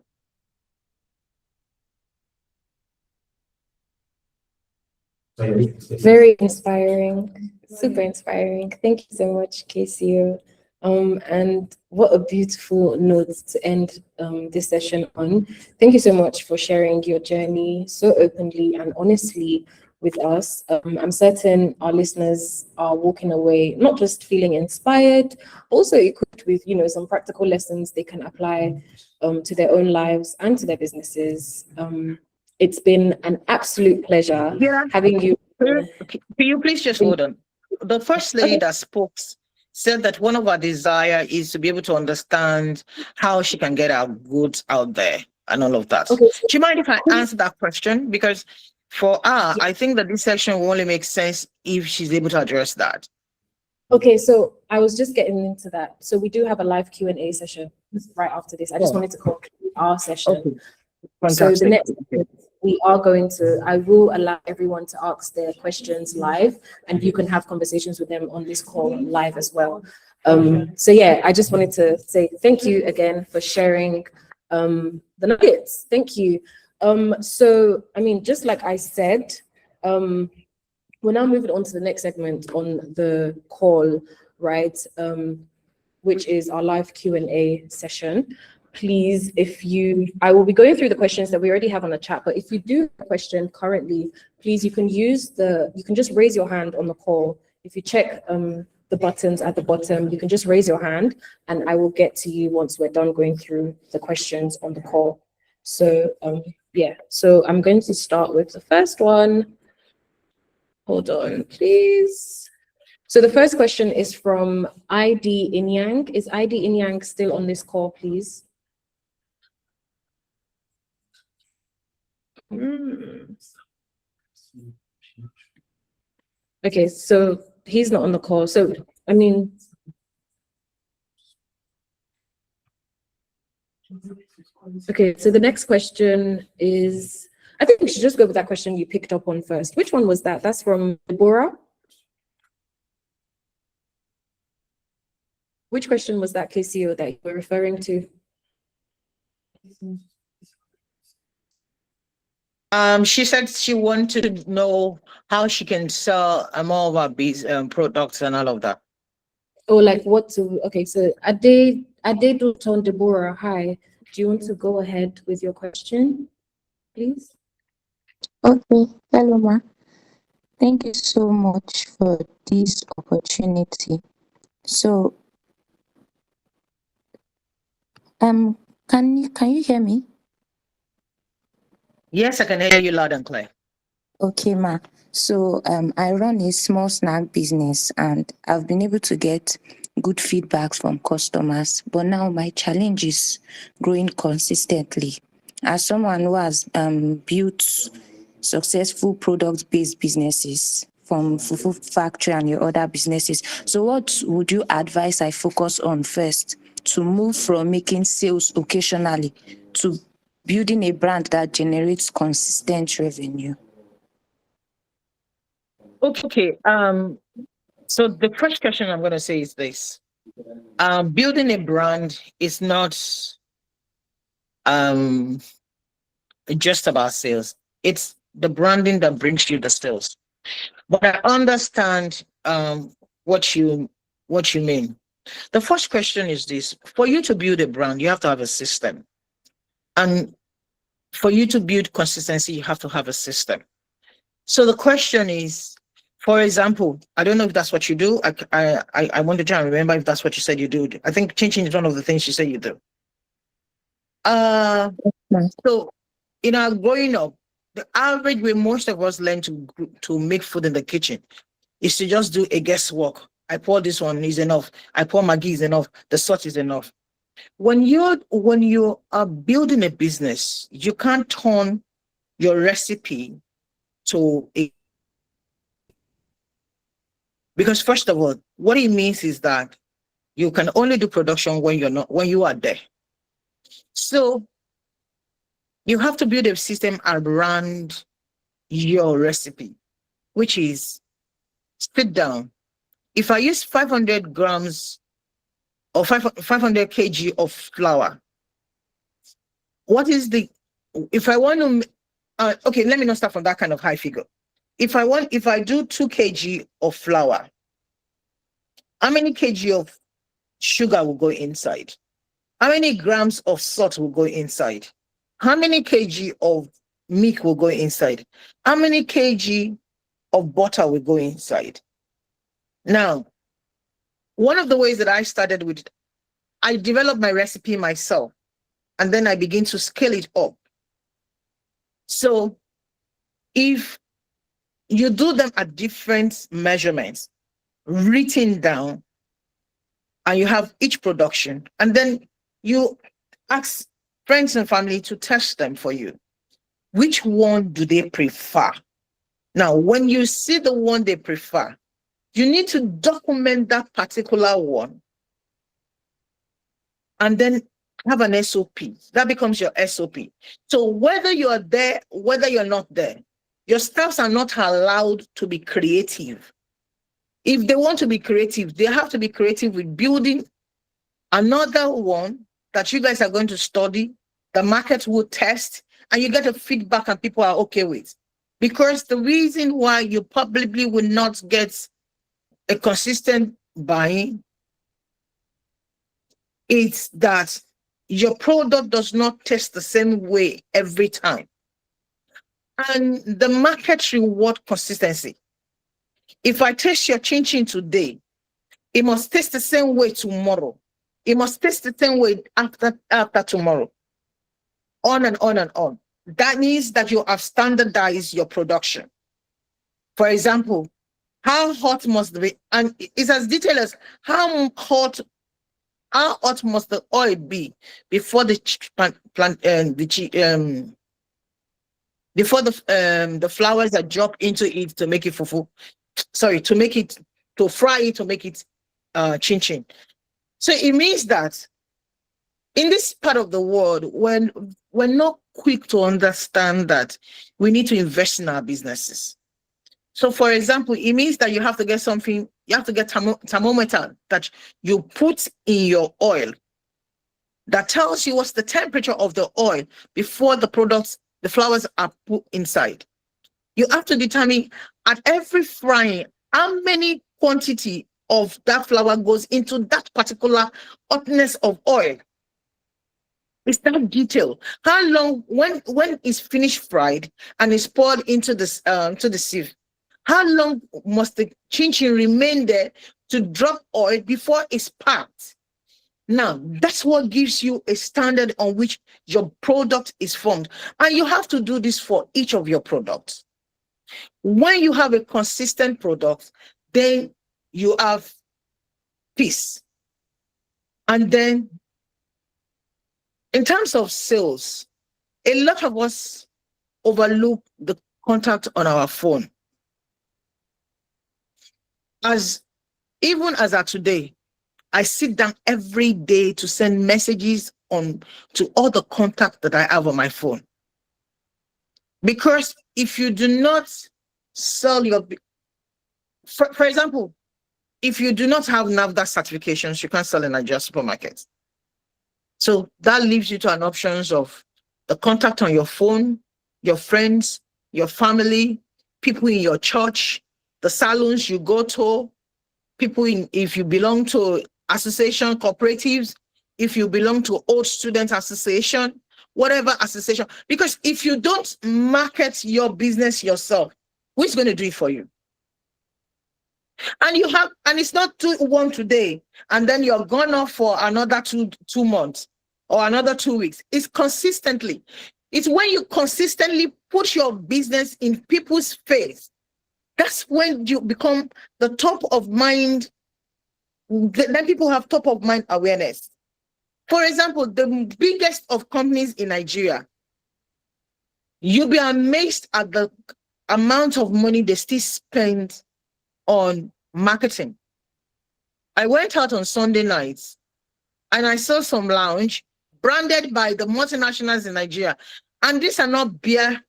Very inspiring, super inspiring. Thank you so much, KCO. And what a beautiful note to end this session on. Thank you so much for sharing your journey so openly and honestly with us. I'm certain our listeners are walking away not just feeling inspired, also equipped with some practical lessons they can apply to their own lives and to their businesses. It's been an absolute pleasure having you. Can you please just hold on? The first lady that spoke said that one of her desire is to be able to understand how she can get our goods out there and all of that. Okay. Do you mind if I answer that question? Because for her, I think that this section will only make sense if she's able to address that. Okay, so I was just getting into that. So we do have a live Q&A session right after this. I just wanted to conclude our session. Okay. So the next, I will allow everyone to ask their questions live, and you can have conversations with them on this call live as well. So yeah, I just wanted to say thank you again for sharing the nuggets. Thank you. So, I mean, just like I said, we're now moving on to the next segment on the call, right? Which is our live Q&A session. Please, I will be going through the questions that we already have on the chat, but if you do have a question currently, please, you can just raise your hand on the call. If you check the buttons at the bottom, you can just raise your hand and I will get to you once we're done going through the questions on the call. So, yeah, so I'm going to start with the first one. Hold on, please. So the first question is from ID Inyang. Is ID Inyang still on this call, please? Okay, so he's not on the call. So, I mean, okay, so the next question is, I think we should just go with that question you picked up on first. Which one was that? That's from Deborah. Which question was that, KCO, that you were referring to? She said she wanted to know how she can sell more of our products and all of that. Oh, like what to, okay, so Ade Dutton Deborah, hi. Do you want to go ahead with your question, please? Okay, hello ma. Thank you so much for this opportunity. So, can you hear me? Yes, I can hear you loud and clear. Okay, ma. So I run a small snack business and I've been able to get good feedbacks from customers. But now my challenge is growing consistently. As someone who has built successful product-based businesses from Fufu Factory and your other businesses, so what would you advise I focus on first to move from making sales occasionally to building a brand that generates consistent revenue? Okay. So the first question I'm going to say is this: building a brand is not um just about sales. It's the branding that brings you the sales. But I understand what you mean. The first question is this: for you to build a brand, you have to have a system, and for you to build consistency, you have to have a system. So the question is, for example, I don't know if that's what you do. I want to try and remember if that's what you said you do. I think changing is one of the things you say you do. So in our growing up, the average way most of us learn to make food in the kitchen is to just do a guesswork. I pour this one is enough. I pour Maggi is enough. The salt is enough. When you are building a business, you can't turn your recipe to a, because first of all, what it means is that you can only do production when you are there. So you have to build a system around your recipe, which is sit down. If I use 500 grams or 500 kg of flour, what is the, if I want to, okay, let me not start from that kind of high figure. If I do 2 kg of flour, how many kg of sugar will go inside? How many grams of salt will go inside? How many kg of milk will go inside? How many kg of butter will go inside? Now, one of the ways that I started with, I developed my recipe myself, and then I begin to scale it up. So if you do them at different measurements, written down, and you have each production, and then you ask friends and family to test them for you. Which one do they prefer? Now, when you see the one they prefer, you need to document that particular one and then have an SOP. That becomes your SOP. So whether you're there, whether you're not there, your staffs are not allowed to be creative. If they want to be creative, they have to be creative with building another one that you guys are going to study, the market will test, and you get a feedback and people are okay with. Because the reason why you probably will not get a consistent buying is that your product does not test the same way every time. And the market reward consistency. If I test your chin today, it must taste the same way tomorrow. It must taste the same way after tomorrow. On and on and on. That means that you have standardized your production. For example, how hot must the, and it's as detailed as how hot must the oil be before before the flowers are dropped into it to make it fufu. Sorry, to fry it to make it chin chin. So it means that in this part of the world, when we're not quick to understand that we need to invest in our businesses. So for example, it means that you have to get something, you have to get thermometer that you put in your oil that tells you what's the temperature of the oil before the flowers are put inside. You have to determine at every frying how many quantity of that flour goes into that particular hotness of oil. It's that detail. How long, when it's finished fried and it's poured into this to the sieve, how long must the chin-chin remain there to drop oil before it's packed? Now, that's what gives you a standard on which your product is formed. And you have to do this for each of your products. When you have a consistent product, then you have peace. And then in terms of sales, a lot of us overlook the contact on our phone. Even as of today, I sit down every day to send messages to all the contacts that I have on my phone. Because if you do not sell for example, if you do not have NAFDAC certifications, you can't sell in Nigeria supermarkets. So that leaves you to an options of the contact on your phone, your friends, your family, people in your church, the salons you go to, if you belong to association, cooperatives, if you belong to old student association, whatever association. Because if you don't market your business yourself, who's going to do it for you? And it's not one today, and then you're gone off for another two months or another 2 weeks. It's consistently. It's when you consistently put your business in people's face. That's when you become the top of mind. Then people have top of mind awareness. For example, the biggest of companies in Nigeria, you'll be amazed at the amount of money they still spend on marketing. I went out on Sunday nights and I saw some lounge branded by the multinationals in Nigeria. And these are not beer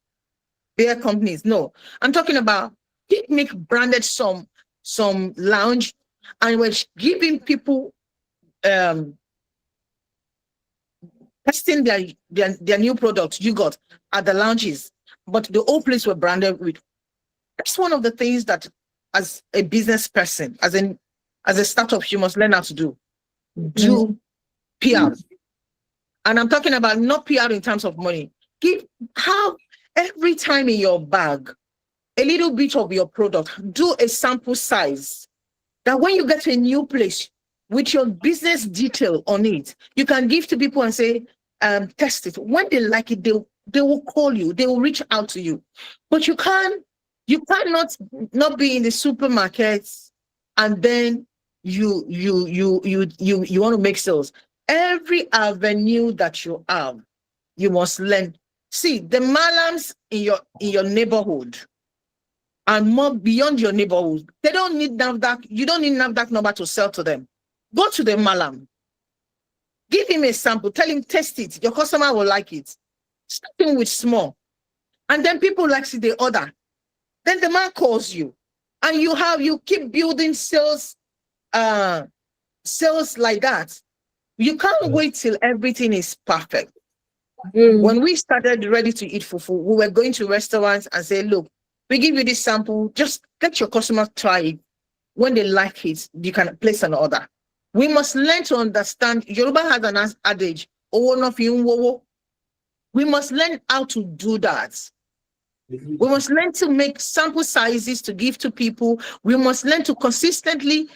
companies. No, I'm talking about picnic branded some lounge, and we're giving people testing their new products you got at the lounges, but the whole place were branded with. That's one of the things that, as a business person, as a startup, you must learn how to do PR. And I'm talking about not PR in terms of money. Have every time in your bag a little bit of your product. Do a sample size that when you get to a new place with your business detail on it, you can give to people and say, test it. When they like it, they will call you, they will reach out to you. But you cannot not be in the supermarkets and then you want to make sales. Every avenue that you have, you must learn. See, the malams in your neighborhood and more beyond your neighborhood, they don't need NAFDAC. You don't need NAFDAC number to sell to them. Go to the malam. Give him a sample. Tell him, test it. Your customer will like it. Starting with small. And then people like see the order. Then the man calls you. And you keep building sales like that. You can't wait till everything is perfect. When we started Ready to Eat Fufu, we were going to restaurants and say, look, we give you this sample, just let your customers try it. When they like it, you can place an order. We must learn to understand. Yoruba has an adage, we must learn how to do that. We must learn to make sample sizes to give to people. We must learn to consistently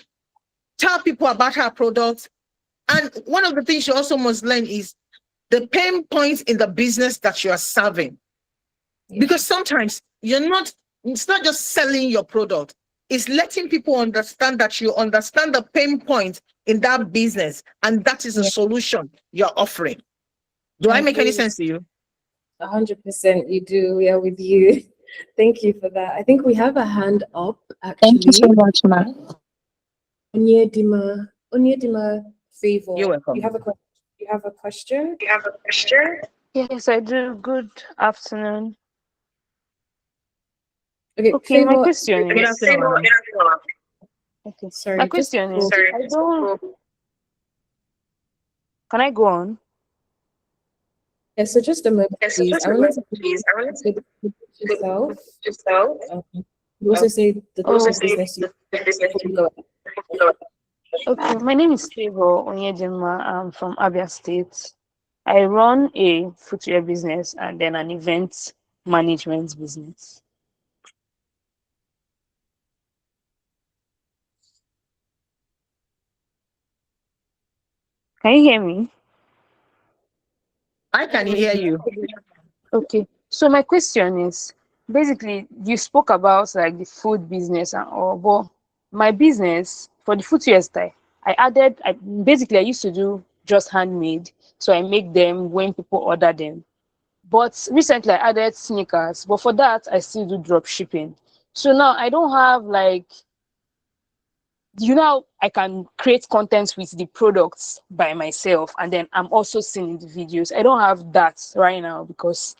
tell people about our products. And one of the things you also must learn is the pain points in the business that you are serving. Yeah. Because sometimes it's not just selling your product, it's letting people understand that you understand the pain point in that business, and that is a solution you're offering. Do I make any sense to you? 100% you do. We are with you. Thank you for that. I think we have a hand up, actually. Thank you so much, ma. Onyedima Favor. You're welcome. You have a question? Yes, I do. Good afternoon. Okay, Okay, my Favor, question is. Okay. Sorry, My question is. Can I go on? Yeah, so just a moment, please. I wanted to say yourself. You also say the business. Okay, my name is Favor Onyedima. I'm from Abia State. I run a footwear business and then an event management business. Can you hear me? I can hear you. Okay, so my question is, basically you spoke about like the food business and all, but my business for the footwear style, I used to do just handmade, so I make them when people order them. But recently I added sneakers, but for that I still do drop shipping. So now I don't have like, I can create content with the products by myself and then I'm also seeing the videos. I don't have that right now because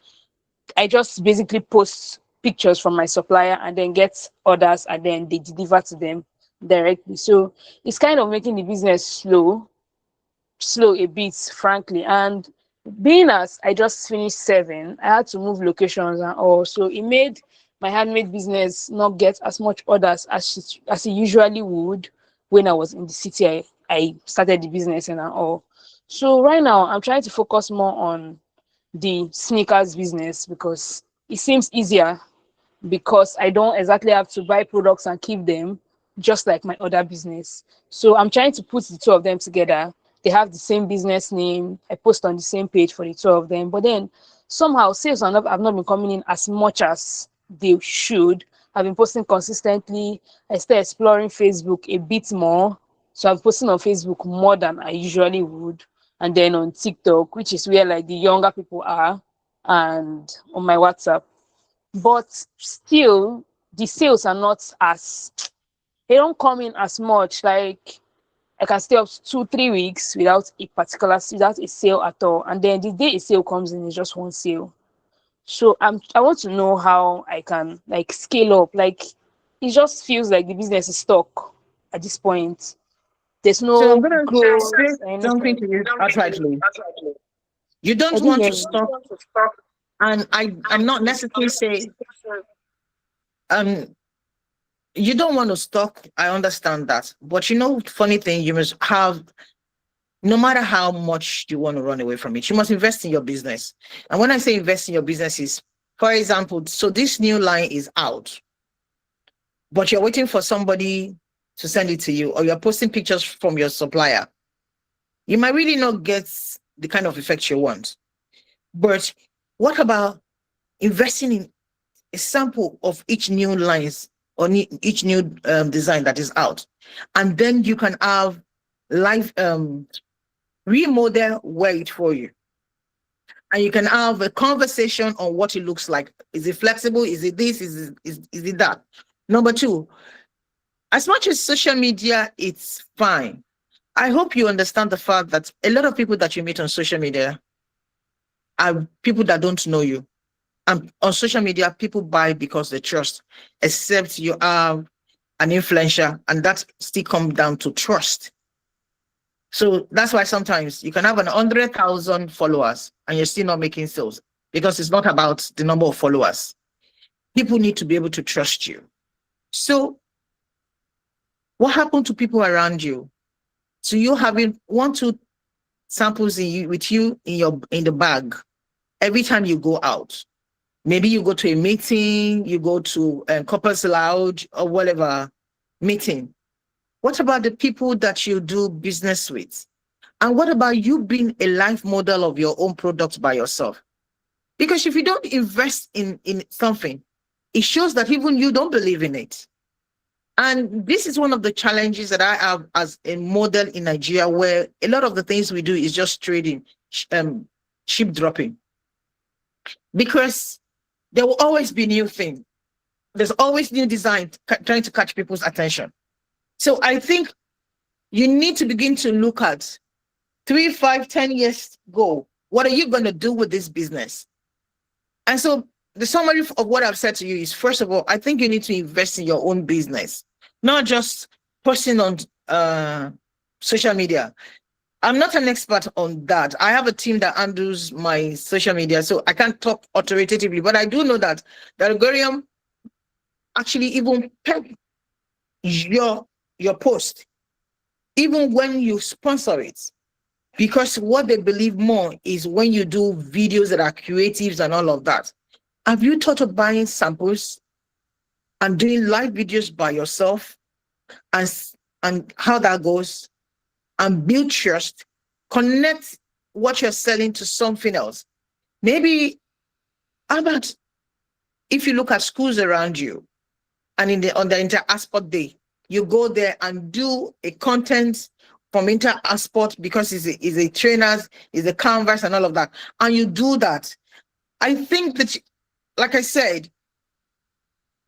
I just basically post pictures from my supplier and then get orders and then they deliver to them directly. So it's kind of making the business slow a bit, frankly. And being as I just finished serving, I had to move locations and all. So it made my handmade business not get as much orders as it usually would when I was in the city. I started the business and all. So right now I'm trying to focus more on the sneakers business because it seems easier because I don't exactly have to buy products and keep them just like my other business. So I'm trying to put the two of them together. They have the same business name. I post on the same page for the two of them. But then somehow sales have not been coming in as much as they should. I've been posting consistently. I started exploring Facebook a bit more. So I'm posting on Facebook more than I usually would. And then on TikTok, which is where like the younger people are, and on my WhatsApp. But still the sales are not as, they don't come in as much. Like I can stay up to 2 3 weeks without a sale at all, and then the day a sale comes in is just one sale. So I want to know how I can like scale up. Like it just feels like the business is stuck at this point. There's So I'm no gonna growth say or something anything. to you outrightly. You I don't didn't want hear to you. stop, and I'm not necessarily saying um you don't want to stop. I understand that, but funny thing, you must have, no matter how much you want to run away from it, you must invest in your business. And when I say invest in your business is, for example, so this new line is out, but you're waiting for somebody to send it to you, or you're posting pictures from your supplier. You might really not get the kind of effect you want. But what about investing in a sample of each new lines or each new design that is out? And then you can have live remodel wear it for you. And you can have a conversation on what it looks like. Is it flexible? Is it this? Is it that? Number two, as much as social media, it's fine. I hope you understand the fact that a lot of people that you meet on social media are people that don't know you. And on social media, people buy because they trust, except you are an influencer, and that still comes down to trust. So that's why sometimes you can have 100,000 followers and you're still not making sales, because it's not about the number of followers. People need to be able to trust you. So what happened to people around you? So you having 1 2 samples with you in the bag every time you go out. Maybe you go to a meeting, you go to a couples lounge or whatever meeting. What about the people that you do business with? And what about you being a life model of your own product by yourself? Because if you don't invest in something, it shows that even you don't believe in it. And this is one of the challenges that I have as a model in Nigeria, where a lot of the things we do is just trading, ship dropping. Because there will always be new things. There's always new design trying to catch people's attention. So I think you need to begin to look at 3 5 10 years go. What are you going to do with this business? And so the summary of what I've said to you is, first of all, I think you need to invest in your own business, not just posting on social media. I'm not an expert on that. I have a team that handles my social media, so I can't talk authoritatively, but I do know that the algorithm actually even peg your post, even when you sponsor it, because what they believe more is when you do videos that are creatives and all of that. Have you thought of buying samples and doing live videos by yourself, and how that goes, and build trust, connect what you're selling to something else? Maybe, how about if you look at schools around you, and on the inter-sport day, you go there and do a content from inter-sport because it's a trainers, it's a canvas and all of that. And you do that. I think that, like I said,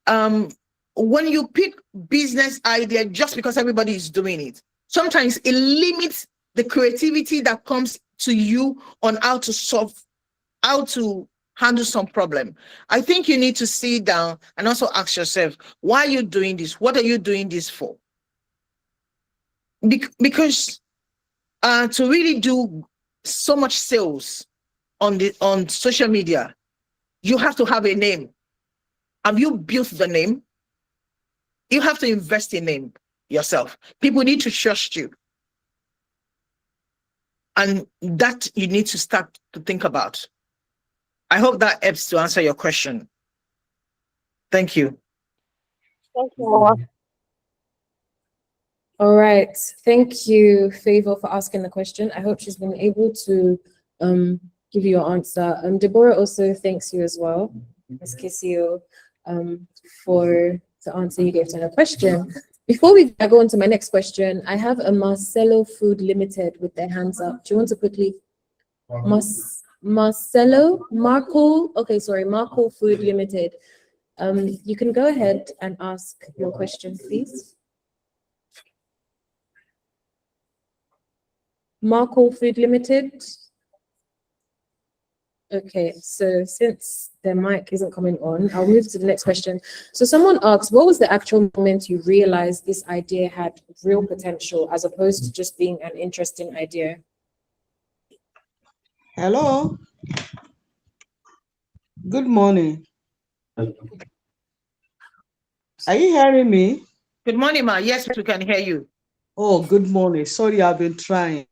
when you pick business idea just because everybody is doing it, sometimes it limits the creativity that comes to you on how to handle some problem. I think you need to sit down and also ask yourself, why are you doing this? What are you doing this for? Because to really do so much sales on social media, you have to have a name. Have you built the name? You have to invest in name yourself. People need to trust you. And that you need to start to think about. I hope that helps to answer your question. Thank you. Thank you. All right. Thank you, Favor, for asking the question. I hope she's been able to give you your answer. Deborah also thanks you as well, Ms. Kisio, for the answer you gave to her question. Before we go on to my next question, I have a Marcelo Food Limited with their hands up. Do you want to quickly? Marco Food Limited. You can go ahead and ask your question, please. Marco Food Limited. Okay, so since the mic isn't coming on, I'll move to the next question. So someone asked, what was the actual moment you realized this idea had real potential as opposed to just being an interesting idea? Hello. Good morning. Are you hearing me? Good morning, ma. Yes, we can hear you. Oh, good morning. Sorry, I've been trying.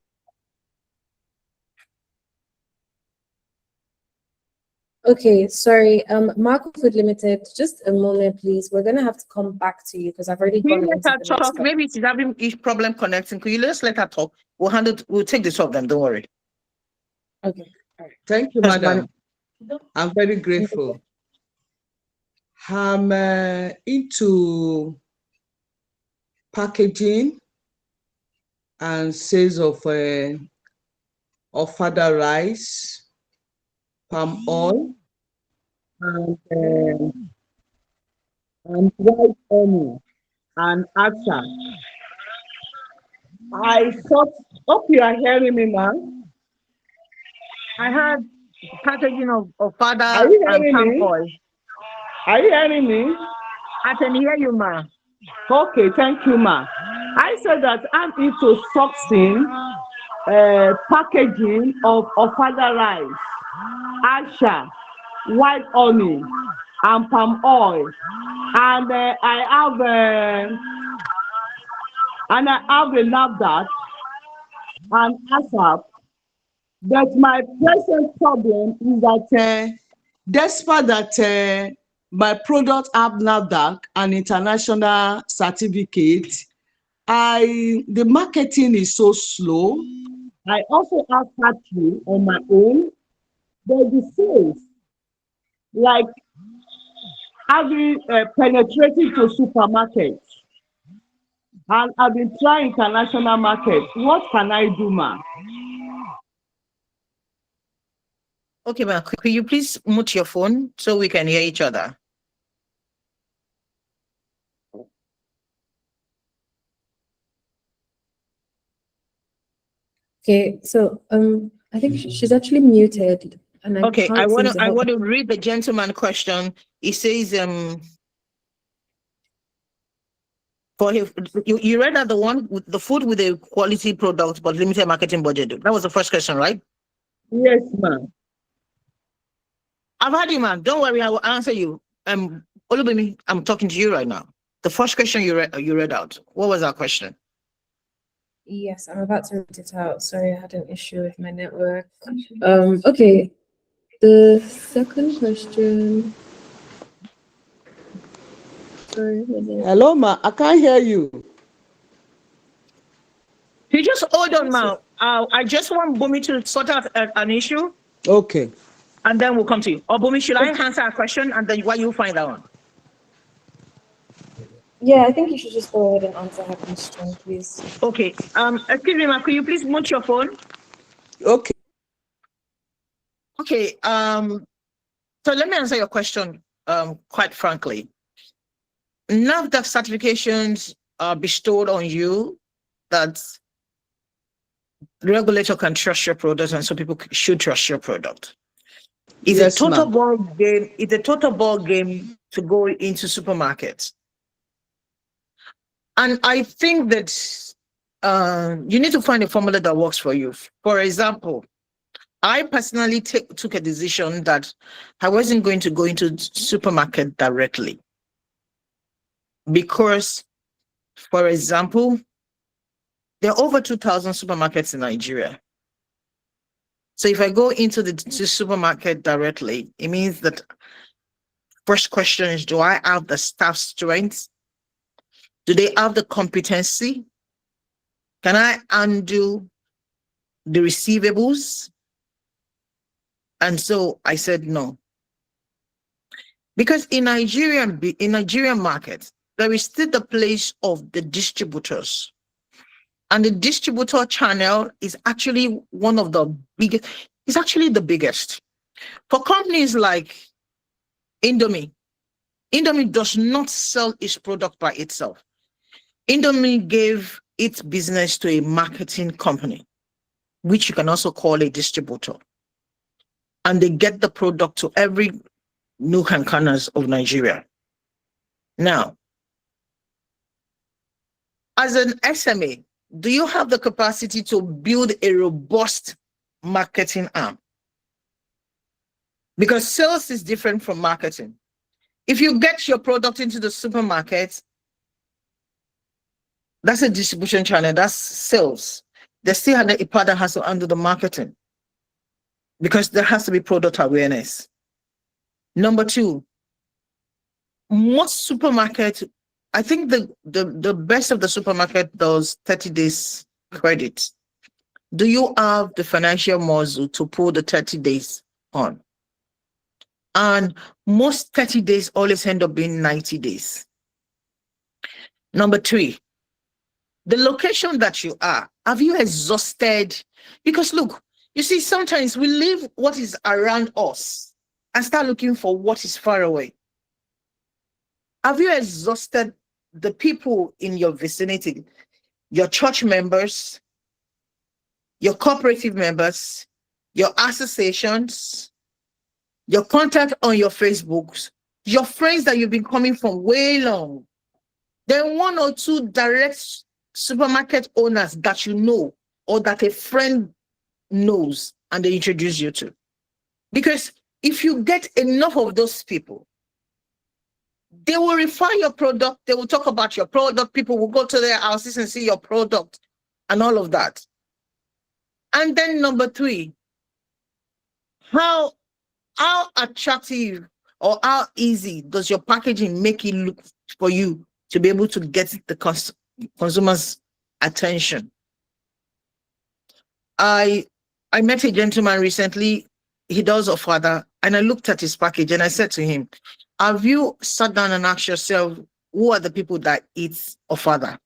Okay, sorry. Marco Food Limited, just a moment, please. We're gonna have to come back to you because I've already gone into the next talk. Maybe she's having each problem connecting. Could you just let her talk? We'll take this off them. Don't worry. Okay. All right. Thank you, madam. I'm very grateful. I'm into packaging and sales of further rice, palm oil, and white honey and acha. I thought, hope you are hearing me, ma'am. I had packaging of further Are you and hearing palm me? oil. Are you hearing me? I can hear you, ma. Okay, thank you, ma. I said that I'm into sourcing, packaging of further rice, acha, white honey, and palm oil, and I have a NAFDAC and ASAP. But my present problem is that despite that my product have NAFDAC and international certificate, the marketing is so slow. I also have factory on my own, but the sales, like having penetrating to supermarkets, and I've been trying international markets. What can I do, ma? Okay, ma. Could you please mute your phone so we can hear each other? Okay, so I think she's actually muted, and I Okay, can't I want seem to read the gentleman question. He says for his, you read out the one with the food with a quality product but limited marketing budget. That was the first question, right? Yes, ma'am. I've had you, man. Don't worry, I will answer you. Olubimi, I'm talking to you right now. The first question you read out. What was our question? Yes, I'm about to read it out. Sorry, I had an issue with my network. Okay. The second question. Sorry. Hello, ma. I can't hear you. You just hold on, man. I just want Bumi to sort out an issue. Okay. And then we'll come to you. Obumi, should I answer a question and then why you find that one? Yeah, I think you should just go ahead and answer her question, please. Okay. Excuse me, ma, could you please mute your phone? Okay. Okay. So let me answer your question. Quite frankly, NAFDAC certifications are bestowed on you that the regulator can trust your product, and so people should trust your product. It's Yes, a total ma'am. ball game. It's a total ball game to go into supermarkets. And I think that you need to find a formula that works for you. For example, I personally took a decision that I wasn't going to go into supermarket directly because, for example, there are over 2,000 supermarkets in Nigeria. So if I go into the supermarket directly, it means that first question is, do I have the staff strength? Do they have the competency? Can I undo the receivables? And so I said no. Because in Nigerian market, there is still the place of the distributors. And the distributor channel is actually one of the biggest, it's actually the biggest. For companies like Indomie, Indomie does not sell its product by itself. Indomie gave its business to a marketing company, which you can also call a distributor. And they get the product to every nook and corners of Nigeria. Now, as an SMA, do you have the capacity to build a robust marketing arm? Because sales is different from marketing. If you get your product into the supermarket, that's a distribution channel, that's sales. There's still a part that has to handle the marketing because there has to be product awareness. Number two, most supermarkets, I think the best of the supermarket does 30 days credit. Do you have the financial muscle to pull the 30 days on? And most 30 days always end up being 90 days. Number three, the location that you are, have you exhausted? Because look, you see, sometimes we leave what is around us and start looking for what is far away. Have you exhausted the people in your vicinity, your church members, your cooperative members, your associations, your contact on your Facebooks, your friends that you've been coming from way long? Then one or two direct supermarket owners that you know or that a friend knows and they introduce you to. Because if you get enough of those people, they will refer your product, they will talk about your product, people will go to their houses and see your product and all of that. And then number three, how attractive or how easy does your packaging make it look for you to be able to get the consumer's attention? I met a gentleman recently, he does Ofada, and I looked at his package and I said to him, have you sat down and asked yourself, who are the people that eat Ofada?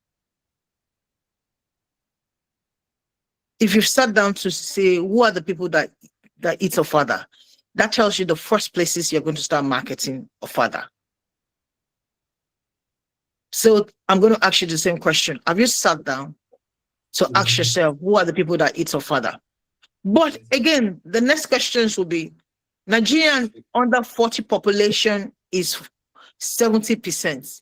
If you've sat down to say, who are the people that eat Ofada, that tells you the first places you're going to start marketing Ofada. So I'm going to ask you the same question. Have you sat down to ask yourself, who are the people that eat Ofada? But again, the next questions will be, Nigerian under 40 population is 70%.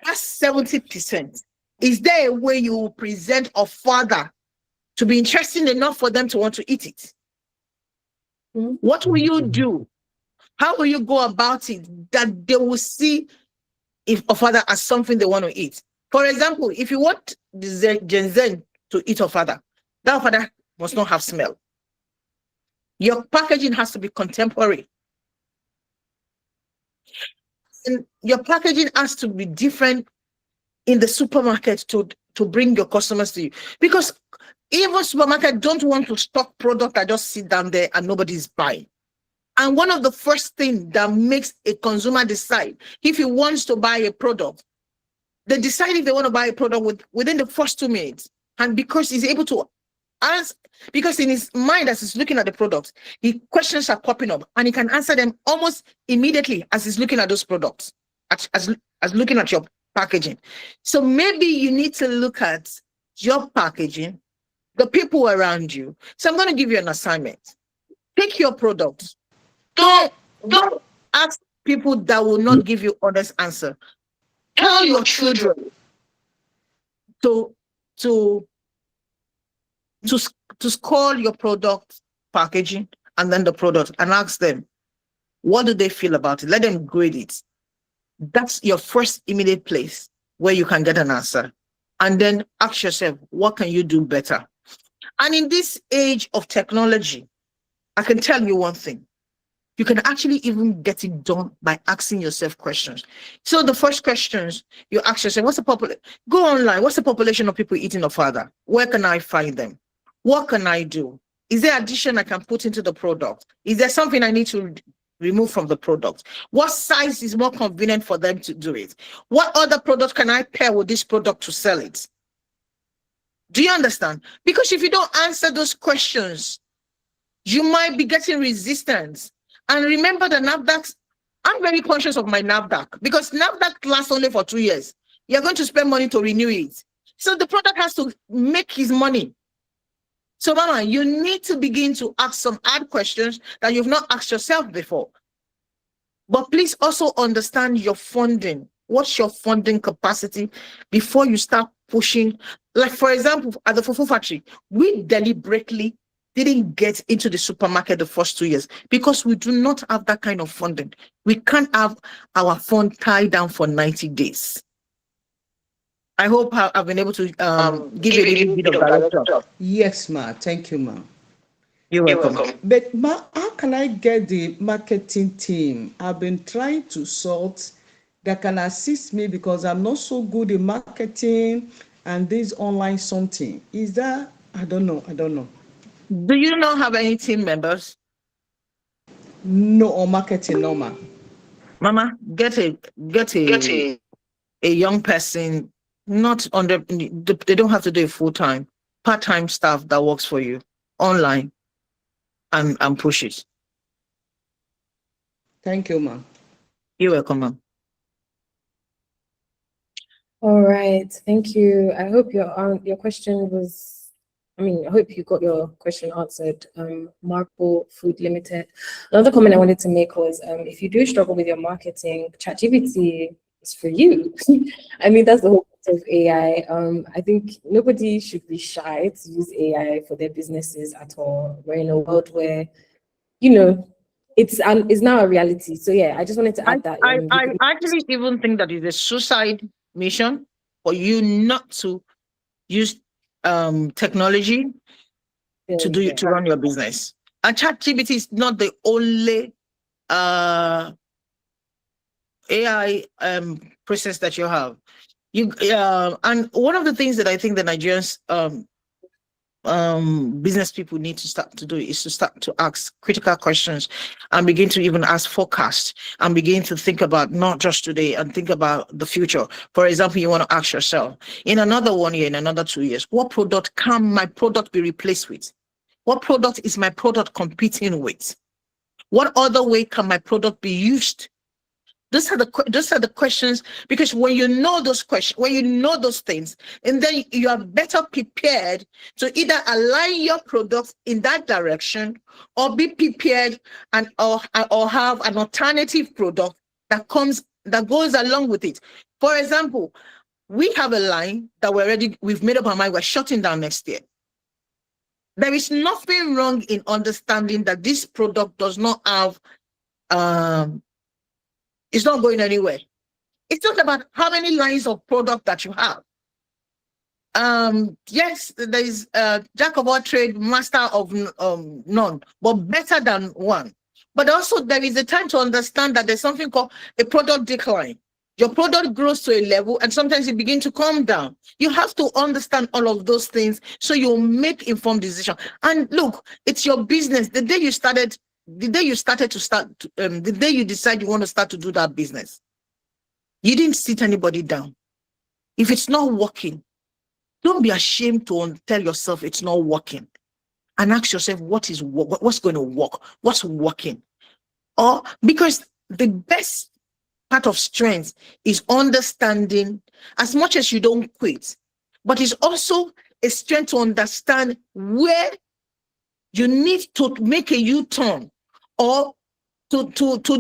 That's 70%. Is there a way you will present Ofada to be interesting enough for them to want to eat it? What will you do? How will you go about it that they will see if Ofada as something they want to eat? For example, if you want the Gen Z to eat Ofada, that Ofada must not have smell. Your packaging has to be contemporary. And your packaging has to be different in the supermarket to bring your customers to you. Because even supermarkets don't want to stock product that just sit down there and nobody's buying. And one of the first things that makes a consumer decide if he wants to buy a product, they decide if they want to buy a product within the first 2 minutes. And because he's able to answer, because in his mind, as he's looking at the products, the questions are popping up and he can answer them almost immediately as he's looking at those products, as looking at your packaging. So maybe you need to look at your packaging, the people around you. So I'm going to give you an assignment. Pick your products. Don't ask people that will not give you honest answer. Tell your children to score your product packaging and then the product and ask them, what do they feel about it? Let them grade it. That's your first immediate place where you can get an answer. And then ask yourself, what can you do better? And in this age of technology, I can tell you one thing. You can actually even get it done by asking yourself questions. So the first questions you ask yourself, go online, what's the population of people eating ofada? Where can I find them? What can I do? Is there addition I can put into the product? Is there something I need to remove from the product? What size is more convenient for them to do it? What other product can I pair with this product to sell it? Do you understand? Because if you don't answer those questions, you might be getting resistance. And remember the NAFDAC, I'm very conscious of my NAFDAC because NAFDAC lasts only for 2 years. You're going to spend money to renew it. So the product has to make his money. So Mama, you need to begin to ask some hard questions that you've not asked yourself before. But please also understand your funding. What's your funding capacity before you start pushing? Like for example, at the Fufu Factory, we deliberately didn't get into the supermarket the first 2 years because we do not have that kind of funding. We can't have our fund tied down for 90 days. I hope I've been able to give you a little bit of direction. Yes, ma. Thank you, ma. You're welcome. But ma, how can I get the marketing team? I've been trying to sort that can assist me because I'm not so good in marketing and this online something. Is that, I don't know. Do you not have any team members? No, or marketing, no, ma. Mama, get a young person, not on they don't have to do it full-time, part-time staff that works for you online and push it. Thank you, ma. You're welcome, ma'am. All right, thank you. I hope your question was, I hope you got your question answered. Marco Food Limited. Another comment I wanted to make was, if you do struggle with your marketing, ChatGPT is for you. That's the whole point of AI. I think nobody should be shy to use AI for their businesses at all. We're in a world where, it's now a reality. So yeah, I just wanted to add that. I actually even think that is a suicide mission for you not to use technology to run your business. And ChatGPT is not the only AI process that you have. And one of the things that I think the Nigerians business people need to start to do is to start to ask critical questions and begin to even ask forecasts and begin to think about not just today and think about the future. For example, you want to ask yourself, in another 1 year, in another 2 years, what product can my product be replaced with? What product is my product competing with? What other way can my product be used? Those are the questions, because when you know those questions, when you know those things, and then you are better prepared to either align your products in that direction or be prepared and or have an alternative product that goes along with it. For example, we have a line that we've made up our mind, we're shutting down next year. There is nothing wrong in understanding that this product does not have it's not going anywhere. It's not about how many lines of product that you have. Yes, there is jack of all trade, master of none, but better than one. But also there is a time to understand that there's something called a product decline. Your product grows to a level and sometimes it begins to come down. You have to understand all of those things so you'll make informed decision. And look, it's your business. The day you started the day you the day you decide you want to start to do that business, you didn't sit anybody down. If it's not working, don't be ashamed to tell yourself it's not working, and ask yourself what's going to work, what's working. Or because the best part of strength is understanding, as much as you don't quit, but it's also a strength to understand where you need to make a U-turn, or to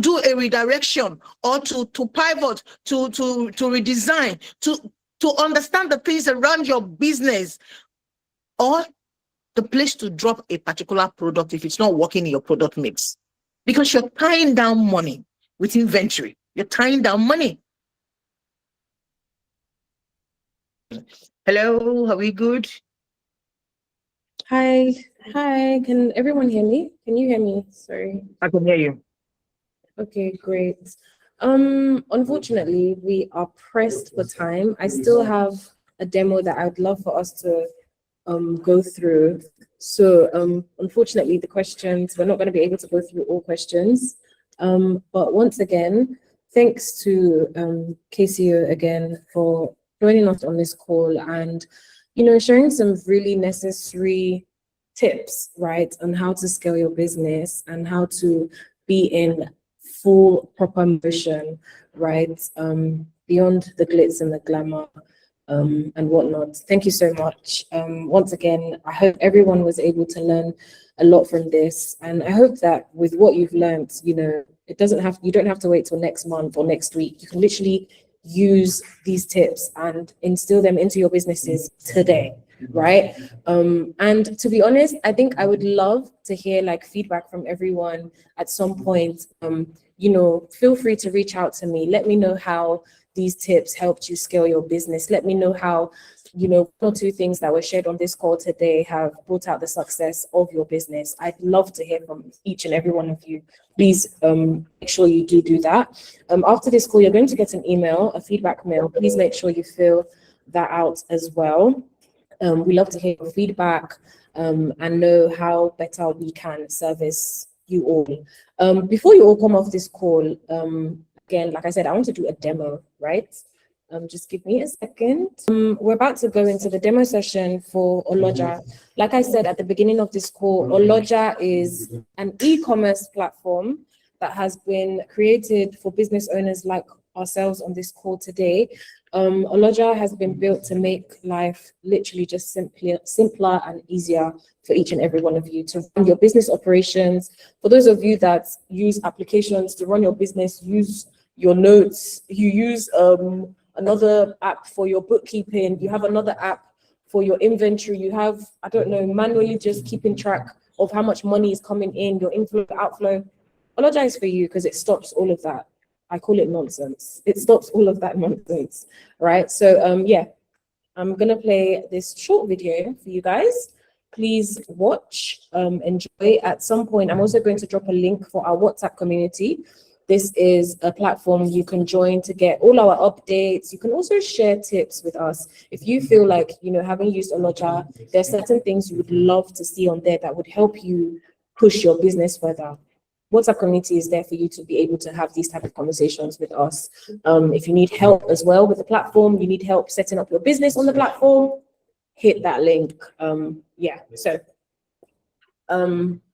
do a redirection, or to pivot, to redesign, to understand the things around your business, or the place to drop a particular product if it's not working in your product mix. Because you're tying down money with inventory. You're tying down money. Hello, are we good? Hi, can everyone hear me? Can you hear me? Sorry. I can hear you. Okay, great. Unfortunately, we are pressed for time. I still have a demo that I would love for us to go through. So unfortunately, the questions, we're not going to be able to go through all questions. But once again, thanks to KCO again for joining us on this call and, you know, sharing some really necessary tips, right, on how to scale your business and how to be in full proper motion, right, beyond the glitz and the glamour and whatnot. Thank you so much. Once again, I hope everyone was able to learn a lot from this, and I hope that with what you've learned, you know, you don't have to wait till next month or next week. You can literally use these tips and instill them into your businesses today, right? And to be honest, I think I would love to hear like feedback from everyone at some point. You know, feel free to reach out to me. Let me know how these tips helped you scale your business. Let me know how, you know, one or two things that were shared on this call today have brought out the success of your business. I'd love to hear from each and every one of you. Please make sure you do that. After this call, you're going to get an email, a feedback mail. Please make sure you fill that out as well. We love to hear your feedback and know how better we can service you all. Before you all come off this call, again, like I said, I want to do a demo, right? Just give me a second. We're about to go into the demo session for Oloja. Like I said at the beginning of this call, Oloja is an e-commerce platform that has been created for business owners like ourselves on this call today. Oloja has been built to make life literally just simpler and easier for each and every one of you to run your business operations. For those of you that use applications to run your business, use your notes, you use another app for your bookkeeping, you have another app for your inventory, you have, I don't know, manually just keeping track of how much money is coming in, your inflow, outflow. Oloja is for you because it stops all of that. I call it nonsense. It stops all of that nonsense, right? So yeah, I'm gonna play this short video for you guys. Please watch, enjoy. At some point, I'm also going to drop a link for our WhatsApp community. This is a platform you can join to get all our updates. You can also share tips with us. If you feel like, you know, having used Oloja, there's certain things you would love to see on there that would help you push your business further. WhatsApp community is there for you to be able to have these type of conversations with us. If you need help as well with the platform, you need help setting up your business on the platform, hit that link. Yeah, so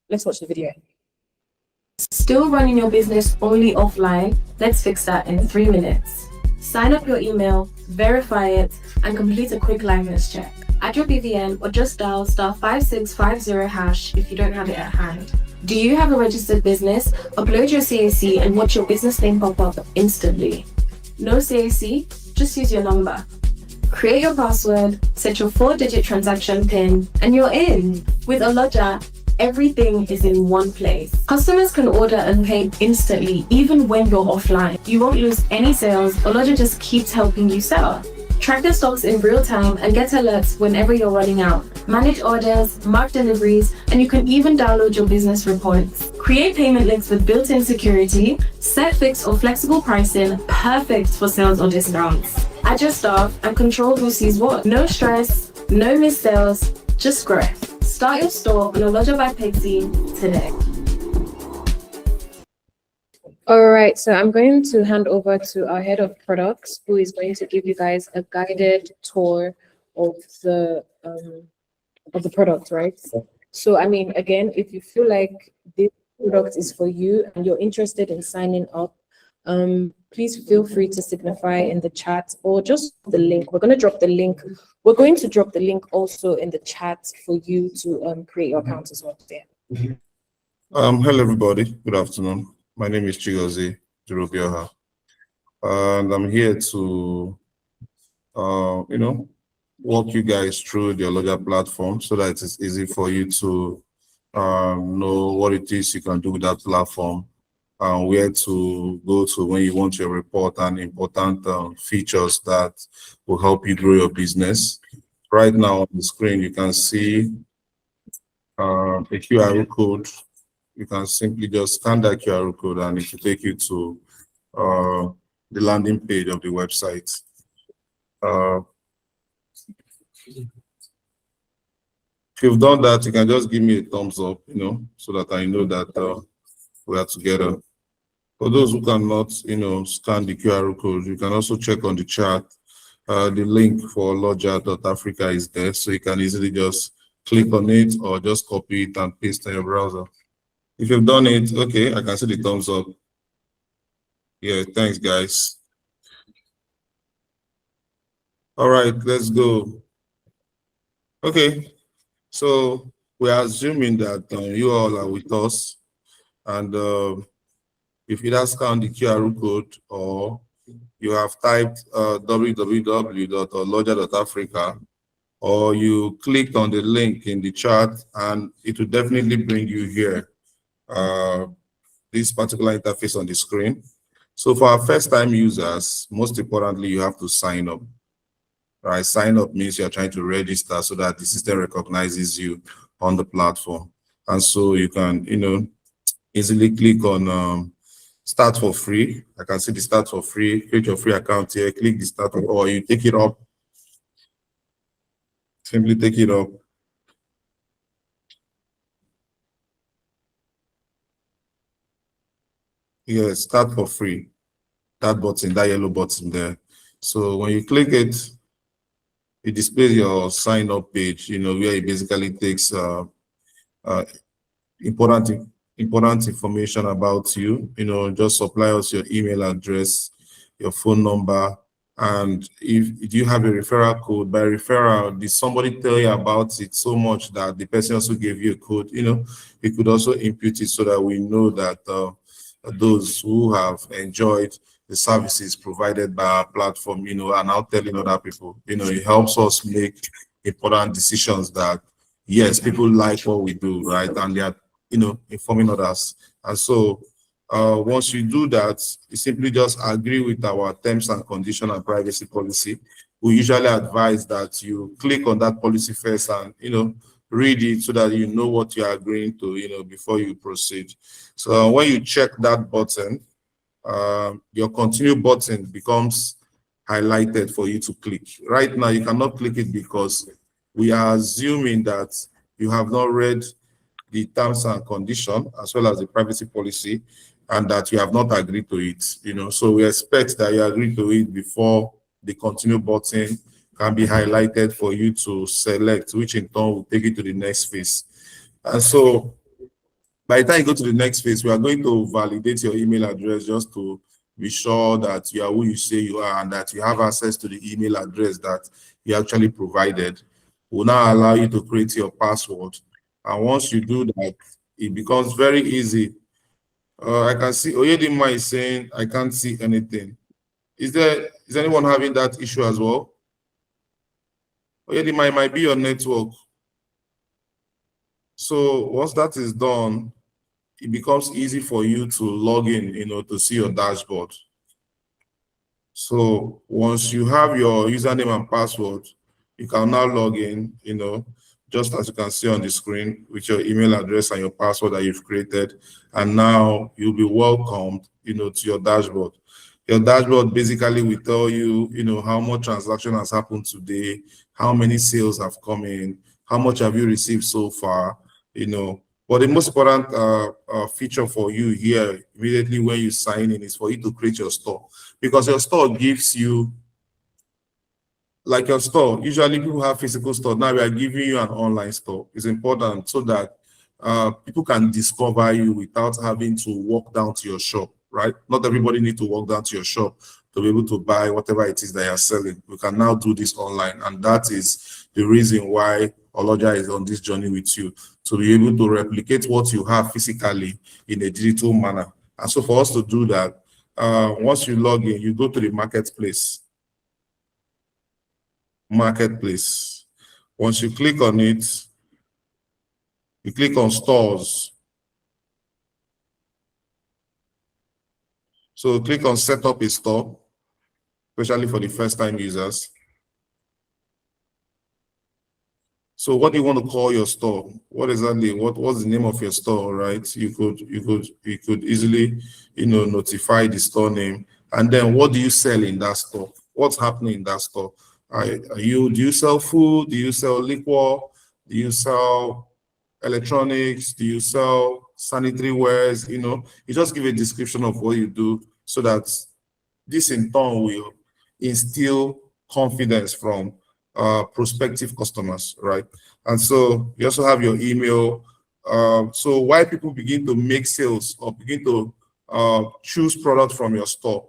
let's watch the video. Still running your business only offline? Let's fix that in 3 minutes. Sign up your email, verify it, and complete a quick liveness check. Add your BVN or just dial *5650# if you don't have it at hand. Do you have a registered business? Upload your CAC and watch your business name pop up instantly. No CAC? Just use your number. Create your password, set your 4-digit transaction PIN, and you're in. With Oloja, everything is in one place. Customers can order and pay instantly, even when you're offline. You won't lose any sales. Oloja just keeps helping you sell. Track your stocks in real time and get alerts whenever you're running out. Manage orders, mark deliveries, and you can even download your business reports. Create payment links with built-in security, set fixed or flexible pricing, perfect for sales or discounts. Add your staff and control who sees what. No stress, no missed sales, just growth. Start your store on Oloja by Pixie today. All right, so I'm going to hand over to our head of products, who is going to give you guys a guided tour of the product, right? So, I mean, again, if you feel like this product is for you and you're interested in signing up, please feel free to signify in the chat or just the link. We're going to drop the link. We're going to drop the link also in the chat for you to create your account as well there. Hello everybody, good afternoon. My name is Chigozie Durobioha, and I'm here to walk you guys through the Oloja platform so that it's easy for you to know what it is you can do with that platform and where to go to when you want your report and important features that will help you grow your business. Right now on the screen, you can see a QR code. You can simply just scan that QR code and it will take you to the landing page of the website. If you've done that, you can just give me a thumbs up, so that I know that we are together. For those who cannot, scan the QR code, you can also check on the chat. The link for oloja.africa is there, so you can easily just click on it or just copy it and paste in your browser. If you've done it, okay, I can see the thumbs up. Yeah, thanks, guys. All right, let's go. Okay, so we are assuming that you all are with us, and if you either scan the QR code or you have typed www.oloja.africa, or you clicked on the link in the chat, and it will definitely bring you here. This particular interface on the screen. So for our first-time users, most importantly, you have to sign up. Right? Sign up means you're trying to register so that the system recognizes you on the platform. And so you can, easily click on start for free. I can see the start for free. Create your free account here. Click the start, or you take it up. Simply take it up. Yes, start for free. That button, that yellow button there. So when you click it, it displays your sign up page, where it basically takes important information about you. Just supply us your email address, your phone number, and if you have a referral code. By referral, did somebody tell you about it so much that the person also gave you a code? We could also input it so that we know that those who have enjoyed the services provided by our platform, are now telling other people. It helps us make important decisions that, yes, people like what we do, right? And they are, informing others. And so once you do that, you simply just agree with our terms and condition and privacy policy. We usually advise that you click on that policy first and, read it so that you know what you are agreeing to, before you proceed. So when you check that button, your continue button becomes highlighted for you to click. Right now, you cannot click it because we are assuming that you have not read the terms and condition as well as the privacy policy, and that you have not agreed to it. So we expect that you agree to it before the continue button can be highlighted for you to select, which in turn will take you to the next phase. And so by the time you go to the next phase, we are going to validate your email address just to be sure that you are who you say you are and that you have access to the email address that you actually provided. We'll now allow you to create your password. And once you do that, it becomes very easy. I can see Oyedima is saying, I can't see anything. Is anyone having that issue as well? Oyedima, it might be your network. So once that is done, it becomes easy for you to log in, to see your dashboard. So once you have your username and password, you can now log in, just as you can see on the screen with your email address and your password that you've created. And now you'll be welcomed, to your dashboard. Your dashboard basically will tell you, how much transaction has happened today, how many sales have come in, how much have you received so far, But the most important feature for you here, immediately when you sign in, is for you to create your store, because your store gives you, like your store, usually people have physical store. Now we are giving you an online store. It's important so that people can discover you without having to walk down to your shop, right? Not everybody need to walk down to your shop to be able to buy whatever it is that you're selling. We can now do this online, and that is the reason why Oloja is on this journey with you, to be able to replicate what you have physically in a digital manner. And so for us to do that, once you log in, you go to the marketplace. Once you click on it, you click on stores. So click on set up a store, especially for the first time users. So what do you want to call your store? What exactly, what's the name of your store, right? You could easily, notify the store name. And then what do you sell in that store? What's happening in that store? Do you sell food? Do you sell liquor? Do you sell electronics? Do you sell sanitary wares? You just give a description of what you do, so that this in turn will instill confidence from prospective customers, right? And so you also have your email. So why people begin to make sales or begin to choose products from your store,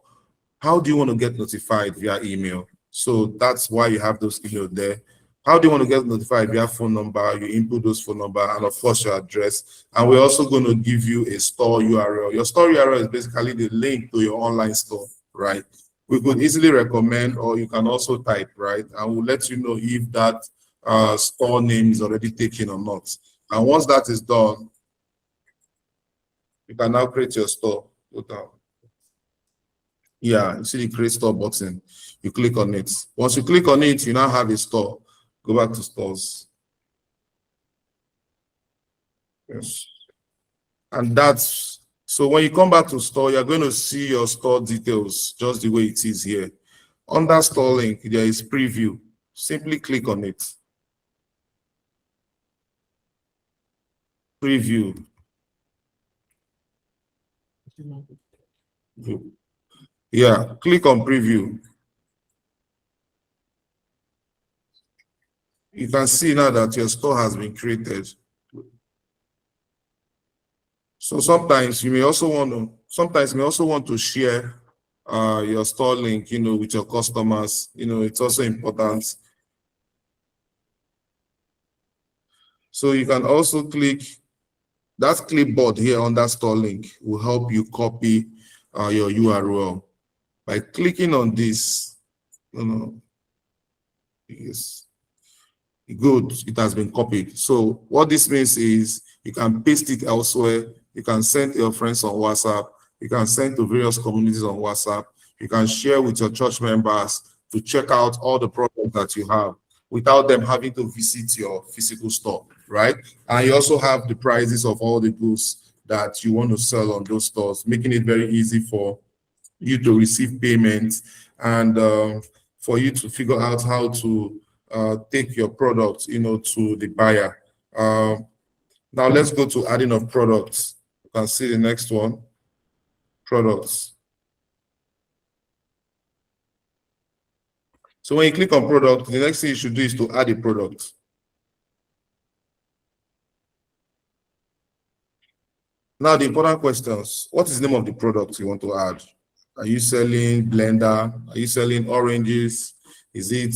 how do you want to get notified via email? So that's why you have those emails there. How do you want to get notified via phone number? You input those phone number and of course your address. And we're also going to give you a store URL. Your store URL is basically the link to your online store, right? We could easily recommend, or you can also type, right? And we'll let you know if that store name is already taken or not. And once that is done, you can now create your store. Go down. Yeah, you see the create store button. You click on it. Once you click on it, you now have a store. Go back to stores. Yes. And that's, so when you come back to store, you're going to see your store details just the way it is here. Under store link, there is preview. Simply click on it. Preview. Yeah, click on preview. You can see now that your store has been created. So sometimes you may also want to share your store link, with your customers. It's also important. So you can also click that clipboard here under store link will help you copy your URL by clicking on this. Yes. Good, it has been copied. So what this means is you can paste it elsewhere. You can send your friends on WhatsApp. You can send to various communities on WhatsApp. You can share with your church members to check out all the products that you have without them having to visit your physical store, right? And you also have the prices of all the goods that you want to sell on those stores, making it very easy for you to receive payments and for you to figure out how to take your product, to the buyer. Now let's go to adding of products. You can see the next one, products. So when you click on product, the next thing you should do is to add a product. Now the important questions, what is the name of the product you want to add? Are you selling blender? Are you selling oranges? Is it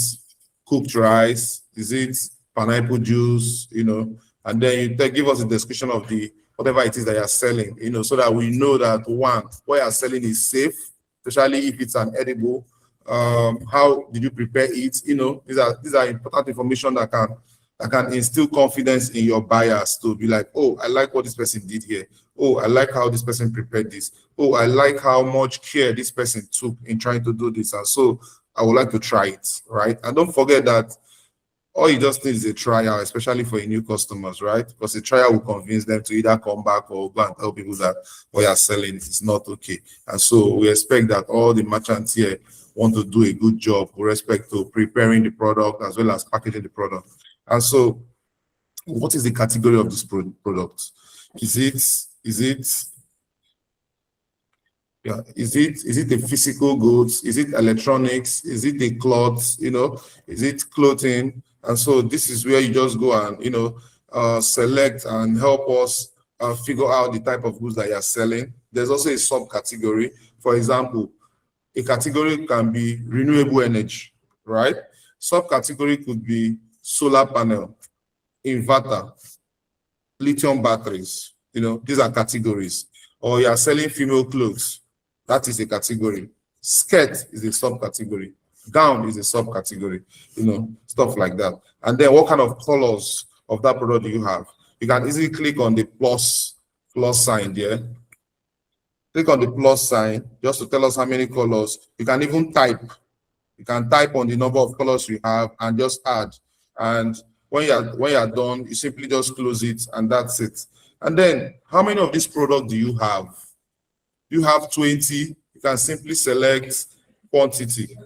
cooked rice? Is it pineapple juice? And then you give us a description of the whatever it is that you're selling, so that we know that one, what you're selling is safe, especially if it's an edible. How did you prepare it? These are important information that can instill confidence in your buyers to be like, oh, I like what this person did here. Oh, I like how this person prepared this. Oh, I like how much care this person took in trying to do this. And so I would like to try it, right? And don't forget that all you just need is a trial, especially for your new customers, right? Because a trial will convince them to either come back or go and tell people that what you're selling is not okay. And so we expect that all the merchants here want to do a good job with respect to preparing the product as well as packaging the product. And so what is the category of this product? Is it the physical goods? Is it electronics? Is it the clothes? Is it clothing? And so this is where you just go and select and help us figure out the type of goods that you're selling. There's also a subcategory. For example, a category can be renewable energy, right? Subcategory could be solar panel, inverter, lithium batteries. These are categories. Or you are selling female clothes. That is a category. Skirt is a subcategory. Gown is a subcategory. Stuff like that. And then what kind of colors of that product do you have? You can easily click on the plus sign there. Click on the plus sign just to tell us how many colors. You can even type. You can type on the number of colors you have and just add. And when you're done, you simply just close it and that's it. And then how many of this product do you have? You have 20. You can simply select quantity.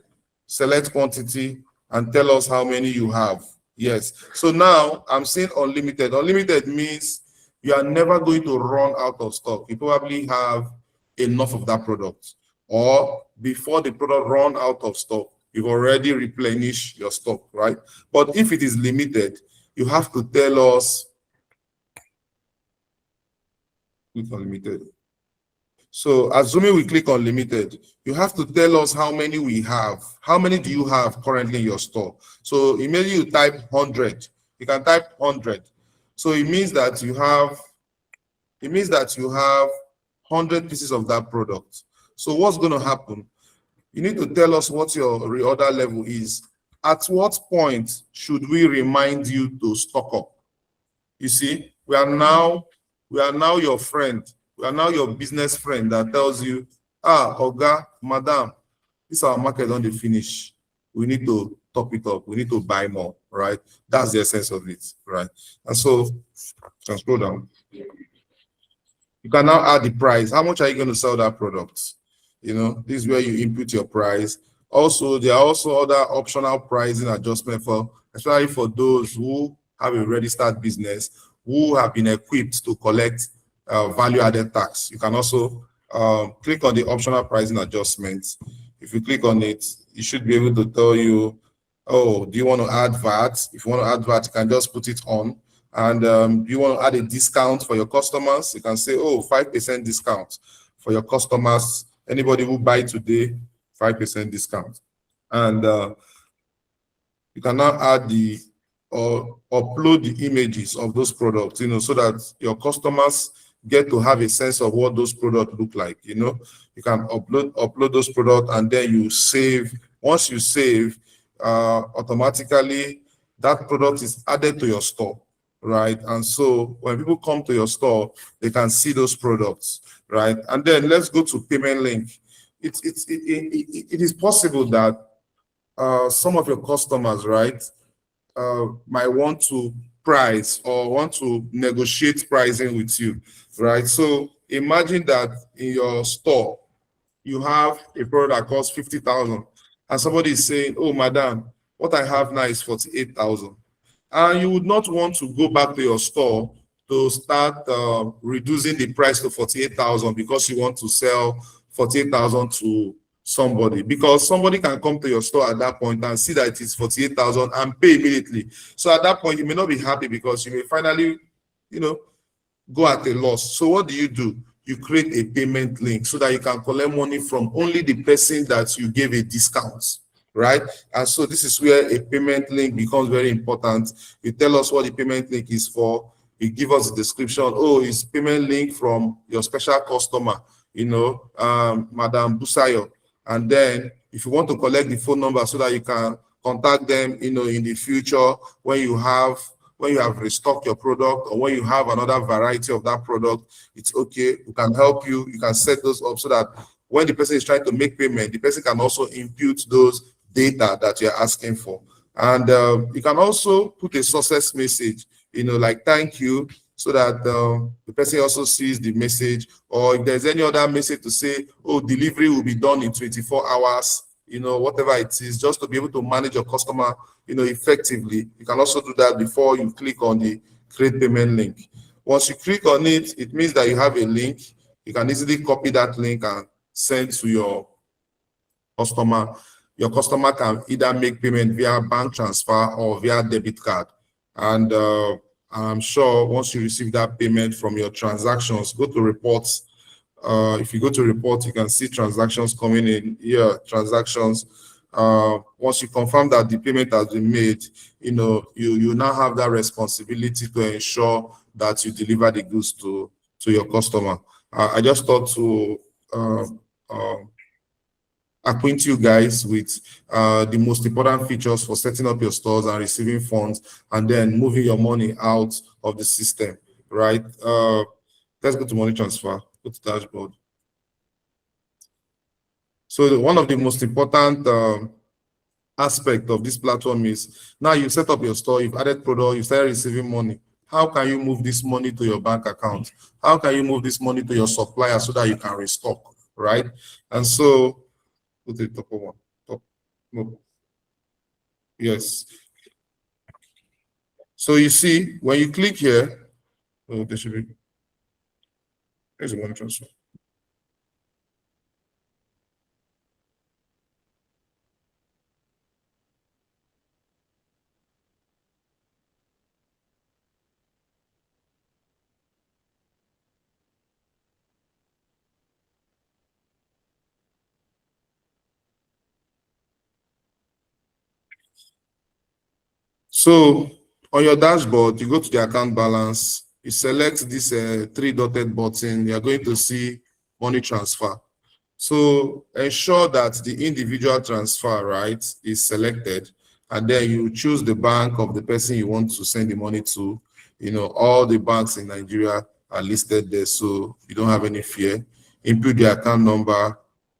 Select quantity and tell us how many you have. Yes. So now I'm saying unlimited. Unlimited means you are never going to run out of stock. You probably have enough of that product. Or before the product run out of stock, you've already replenished your stock, right? But if it is limited, you have to tell us click on limited. So assuming we click on limited, you have to tell us how many we have. How many do you have currently in your store? So immediately you type 100. You can type 100. So it means that you have 100 pieces of that product. So what's going to happen? You need to tell us what your reorder level is. At what point should we remind you to stock up? You see, we are now your friend. We are now your business friend that tells you, Oga, madam, this our market on the finish. We need to top it up. We need to buy more, right? That's the essence of it, right? And so, can scroll down. You can now add the price. How much are you going to sell that product? This is where you input your price. Also, there are also other optional pricing adjustment especially for those who have a registered business, who have been equipped to collect value-added tax. You can also click on the optional pricing adjustments. If you click on it, it should be able to tell you, oh, do you want to add VAT? If you want to add VAT, you can just put it on. And do you want to add a discount for your customers? You can say, oh, 5% discount for your customers. Anybody who buy today, 5% discount. And you can now add or upload the images of those products, so that your customers get to have a sense of what those products look like. You can upload those products and then you save. Once you save, automatically that product is added to your store, right? And so when people come to your store, they can see those products, right? And then let's go to payment link. It is possible that some of your customers, right, might want to price or want to negotiate pricing with you, right? So imagine that in your store, you have a product that costs 50,000 and somebody is saying, oh, madam, what I have now is 48,000. And you would not want to go back to your store to start reducing the price to 48,000 because you want to sell 48,000 to somebody, because somebody can come to your store at that point and see that it is 48,000 and pay immediately. So at that point, you may not be happy because you may finally, go at a loss. So what do? You create a payment link so that you can collect money from only the person that you gave a discount, right? And so this is where a payment link becomes very important. You tell us what the payment link is for. You give us a description. Oh, it's payment link from your special customer, Madam Busayo. And then if you want to collect the phone number so that you can contact them, in the future when you have restocked your product or when you have another variety of that product, it's okay. We can help you. You can set those up so that when the person is trying to make payment, the person can also input those data that you're asking for. And you can also put a success message, like thank you, so that the person also sees the message, or if there's any other message to say, oh, delivery will be done in 24 hours, whatever it is, just to be able to manage your customer, effectively. You can also do that before you click on the create payment link. Once you click on it, it means that you have a link. You can easily copy that link and send to your customer. Your customer can either make payment via bank transfer or via debit card. And I'm sure once you receive that payment from your transactions, go to reports. If you go to report, you can see transactions coming in here, transactions. Once you confirm that the payment has been made, you now have that responsibility to ensure that you deliver the goods to your customer. I just thought to acquaint you guys with the most important features for setting up your stores and receiving funds and then moving your money out of the system, right? Let's go to money transfer, go to dashboard. So one of the most important aspect of this platform is now you set up your store, you've added product, you started receiving money. How can you move this money to your bank account? How can you move this money to your supplier so that you can restock, right? And so, put the top one. Top, no. Yes. So you see, when you click here, there should be, there's a money transfer. So on your dashboard, you go to the account balance, you select this three dotted button, you're going to see money transfer. So ensure that the individual transfer, right, is selected, and then you choose the bank of the person you want to send the money to. All the banks in Nigeria are listed there, so you don't have any fear. Input the account number,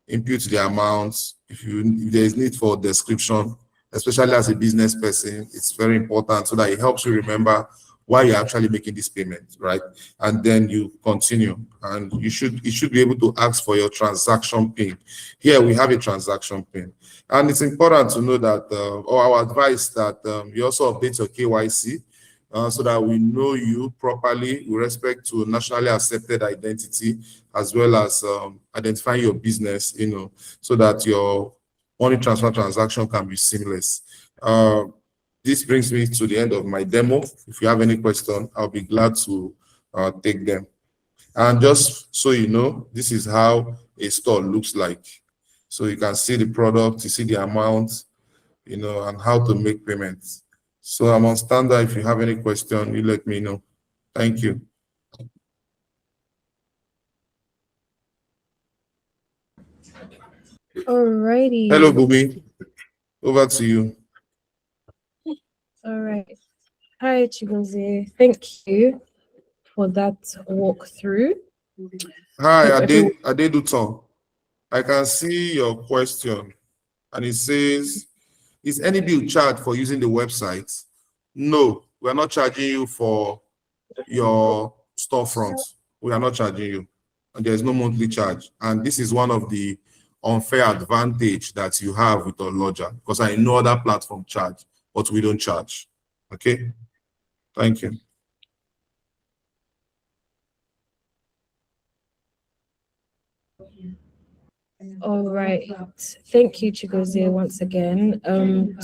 input the amounts. If there is need for description, especially as a business person, it's very important so that it helps you remember why you're actually making this payment, right? And then you continue, and it should be able to ask for your transaction PIN. Here we have a transaction PIN, and it's important to know that, or our advice that you also update your KYC so that we know you properly with respect to nationally accepted identity, as well as identifying your business, so that your money transfer transaction can be seamless. This brings me to the end of my demo. If you have any question, I'll be glad to take them. And just so you know, this is how a store looks like. So you can see the product, you see the amount, and how to make payments. So I'm on standby. If you have any question, you let me know. Thank you. Alrighty. Hello, Bubi. Over to you. All right. Hi, Chigozie. Thank you for that walkthrough. Hi, Adeduton. I can see your question, and it says, is any bill charged for using the website? No, we're not charging you for your storefront. We are not charging you, and there's no monthly charge. And this is one of the unfair advantage that you have with Oloja, because I know other platform charge, but we don't charge. Okay, thank you. All right. Thank you, Chigozie, once again.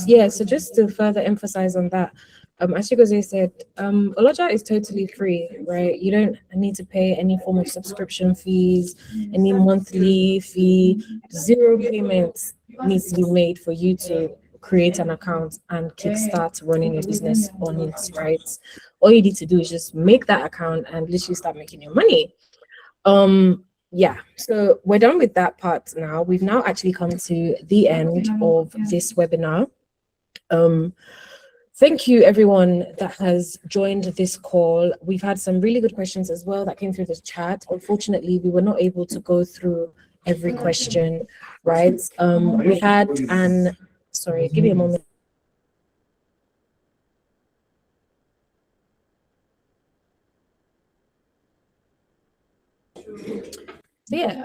Yeah, so just to further emphasize on that, as Chigozie said, Oloja is totally free, right? You don't need to pay any form of subscription fees, any monthly fee. Zero payments needs to be made for you to create an account and kickstart running your business on it, right? All you need to do is just make that account and literally start making your money. Yeah, so we're done with that part now. We've now actually come to the end of this webinar. Thank you everyone that has joined this call. We've had some really good questions as well that came through the chat. Unfortunately, we were not able to go through every question, right? We had sorry, give me a moment. Yeah,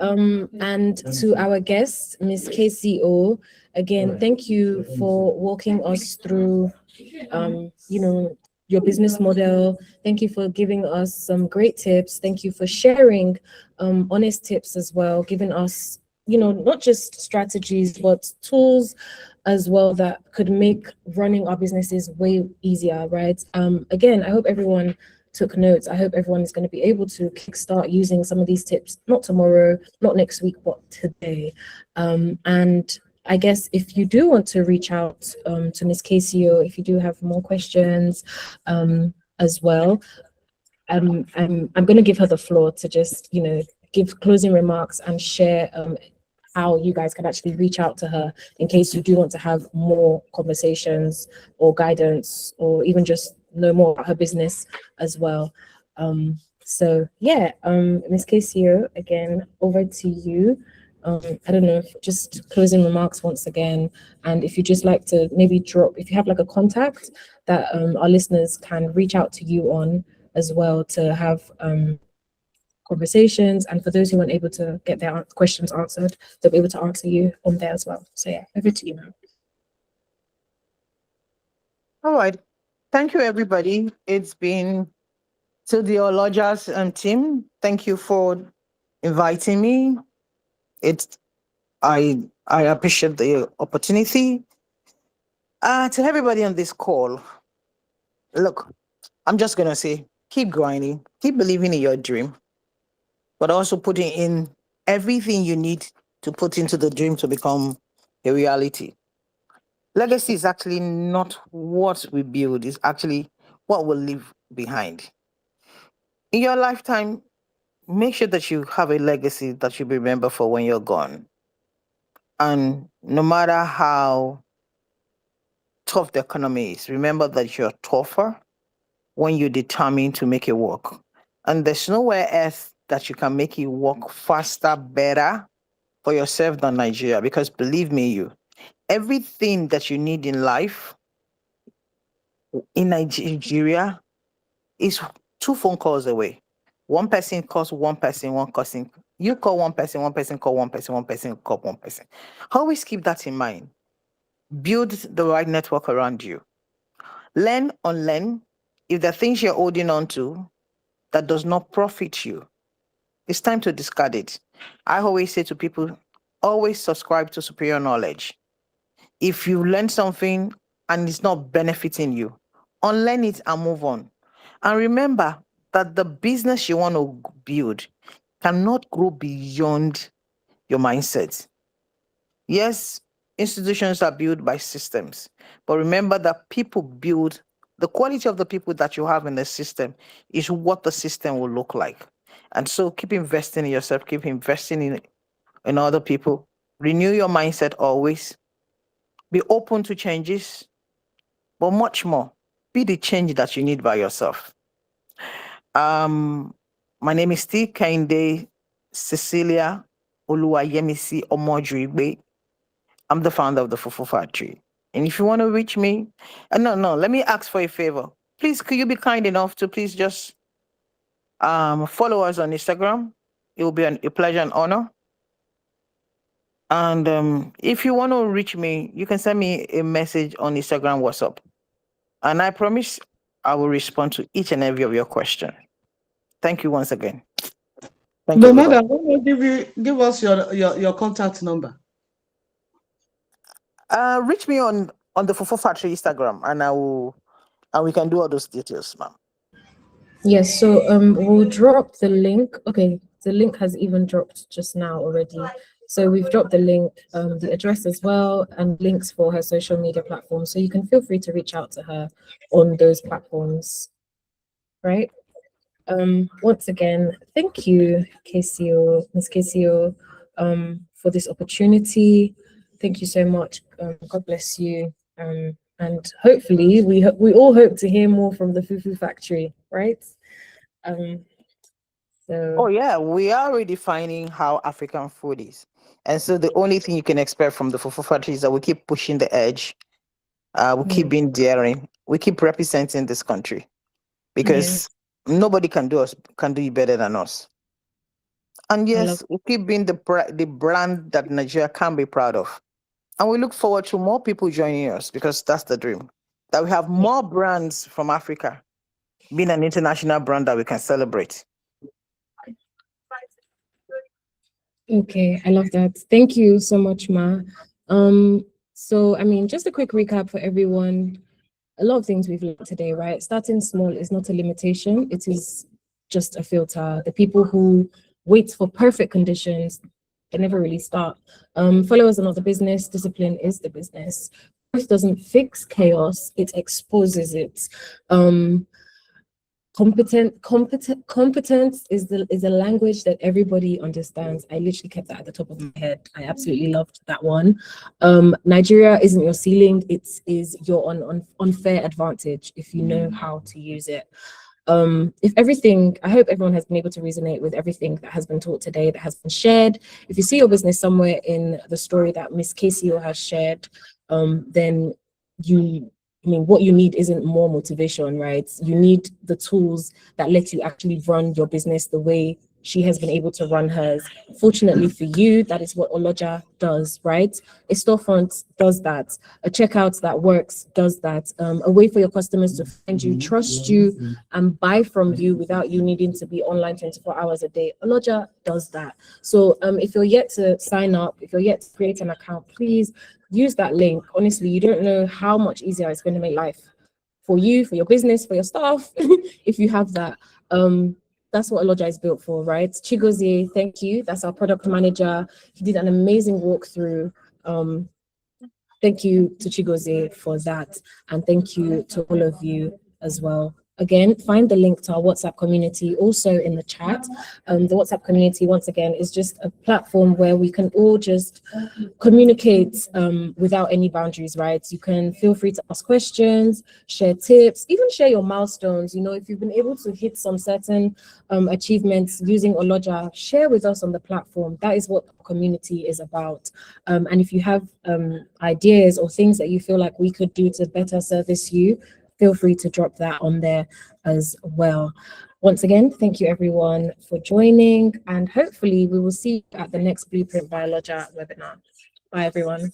and to our guest, Ms. KCO, again, thank you for walking us through, your business model. Thank you for giving us some great tips. Thank you for sharing honest tips as well, giving us, not just strategies, but tools as well that could make running our businesses way easier, right? Again, I hope everyone took notes. I hope everyone is going to be able to kickstart using some of these tips, not tomorrow, not next week, but today. And I guess if you do want to reach out to Ms. KCO, if you do have more questions as well, I'm going to give her the floor to just, give closing remarks and share how you guys can actually reach out to her in case you do want to have more conversations or guidance, or even just know more about her business as well. So yeah, Ms. KCO, again, over to you. I don't know, if just closing remarks once again, and if you just like to maybe drop, if you have like a contact that our listeners can reach out to you on as well to have conversations, and for those who weren't able to get their questions answered, they'll be able to answer you on there as well. So yeah, over to you now. All right. Thank you, everybody. It's been to the Oloja's team. Thank you for inviting me. I appreciate the opportunity. To everybody on this call, look, I'm just gonna say, keep grinding, keep believing in your dream, but also putting in everything you need to put into the dream to become a reality. Legacy is actually not what we build, it's actually what we'll leave behind. In your lifetime, make sure that you have a legacy that you remember for when you're gone. And no matter how tough the economy is, remember that you're tougher when you're determined to make it work. And there's nowhere else that you can make it work faster, better for yourself than Nigeria. Because believe me, everything that you need in life in Nigeria is 2 phone calls away. One person calls one person, one person. You call one person call one person, one person call one person. Always keep that in mind. Build the right network around you. Learn, unlearn. If there are things you're holding on to that does not profit you, it's time to discard it. I always say to people, always subscribe to superior knowledge. If you learn something and it's not benefiting you, unlearn it and move on. And remember that the business you want to build cannot grow beyond your mindset. Yes, institutions are built by systems, but remember that people build, the quality of the people that you have in the system is what the system will look like. And so keep investing in yourself, keep investing in other people, renew your mindset always, be open to changes, but much more, be the change that you need by yourself. My name is Kehinde Cecilia Omojuyigbe. I'm the founder of the Fufu Factory. And if you want to reach me, no, let me ask for a favor. Please, could you be kind enough to please just follow us on Instagram? It will be a pleasure and honor. And if you want to reach me, you can send me a message on Instagram, WhatsApp. And I promise I will respond to each and every of your questions. Thank you once again. Thank you, No, everybody. madam, why don't give us your contact number? Reach me on the Fufu Factory Instagram, and we can do all those details, ma'am. Yes, so we'll drop the link. Okay, the link has even dropped just now already. So we've dropped the link, the address as well, and links for her social media platforms. So you can feel free to reach out to her on those platforms, right? Once again, thank you, KCO, Ms. KCO, for this opportunity. Thank you so much. God bless you. And hopefully we all hope to hear more from the Fufu Factory, right? Oh yeah, we are redefining how African food is. And so the only thing you can expect from the Fufu Factory is that we keep pushing the edge. We keep being daring. We keep representing this country because nobody can do it better than us. And yes, we keep being the brand that Nigeria can be proud of. And we look forward to more people joining us because that's the dream. that we have more brands from Africa being an international brand that we can celebrate. Okay, I love that. Thank you so much, Ma. So I mean, just a quick recap for everyone. A lot of things we've learned today, right? Starting small is not a limitation, it is just a filter. The people who wait for perfect conditions, they never really start. Followers are not the business, discipline is the business. Growth doesn't fix chaos, it exposes it. Competence is a language that everybody understands. I literally kept that at the top of my head. I absolutely loved that one. Nigeria isn't your ceiling, it is your unfair advantage if you know how to use it. I hope everyone has been able to resonate with everything that has been taught today, that has been shared. If you see your business somewhere in the story that Miss Casey has shared, then what you need isn't more motivation, right? You need the tools that let you actually run your business the way she has been able to run hers. Fortunately for you, that is what Oloja does, right? A storefront does that. A checkout that works does that. A way for your customers to find you, trust you, and buy from you without you needing to be online 24 hours a day. Oloja does that. So if you're yet to sign up, if you're yet to create an account, please use that link. Honestly, you don't know how much easier it's going to make life for you, for your business, for your staff, if you have that. That's what Oloja is built for, right? Chigozie, thank you. That's our product manager. He did an amazing walkthrough. Thank you to Chigozie for that. And thank you to all of you as well. Again, find the link to our WhatsApp community also in the chat. The WhatsApp community, once again, is just a platform where we can all just communicate without any boundaries, right? You can feel free to ask questions, share tips, even share your milestones. You know, if you've been able to hit some certain achievements using Oloja, share with us on the platform. That is what the community is about. And if you have ideas or things that you feel like we could do to better service you, feel free to drop that on there as well. Once again, thank you everyone for joining, and hopefully we will see you at the next Blueprint by Oloja webinar. Bye everyone.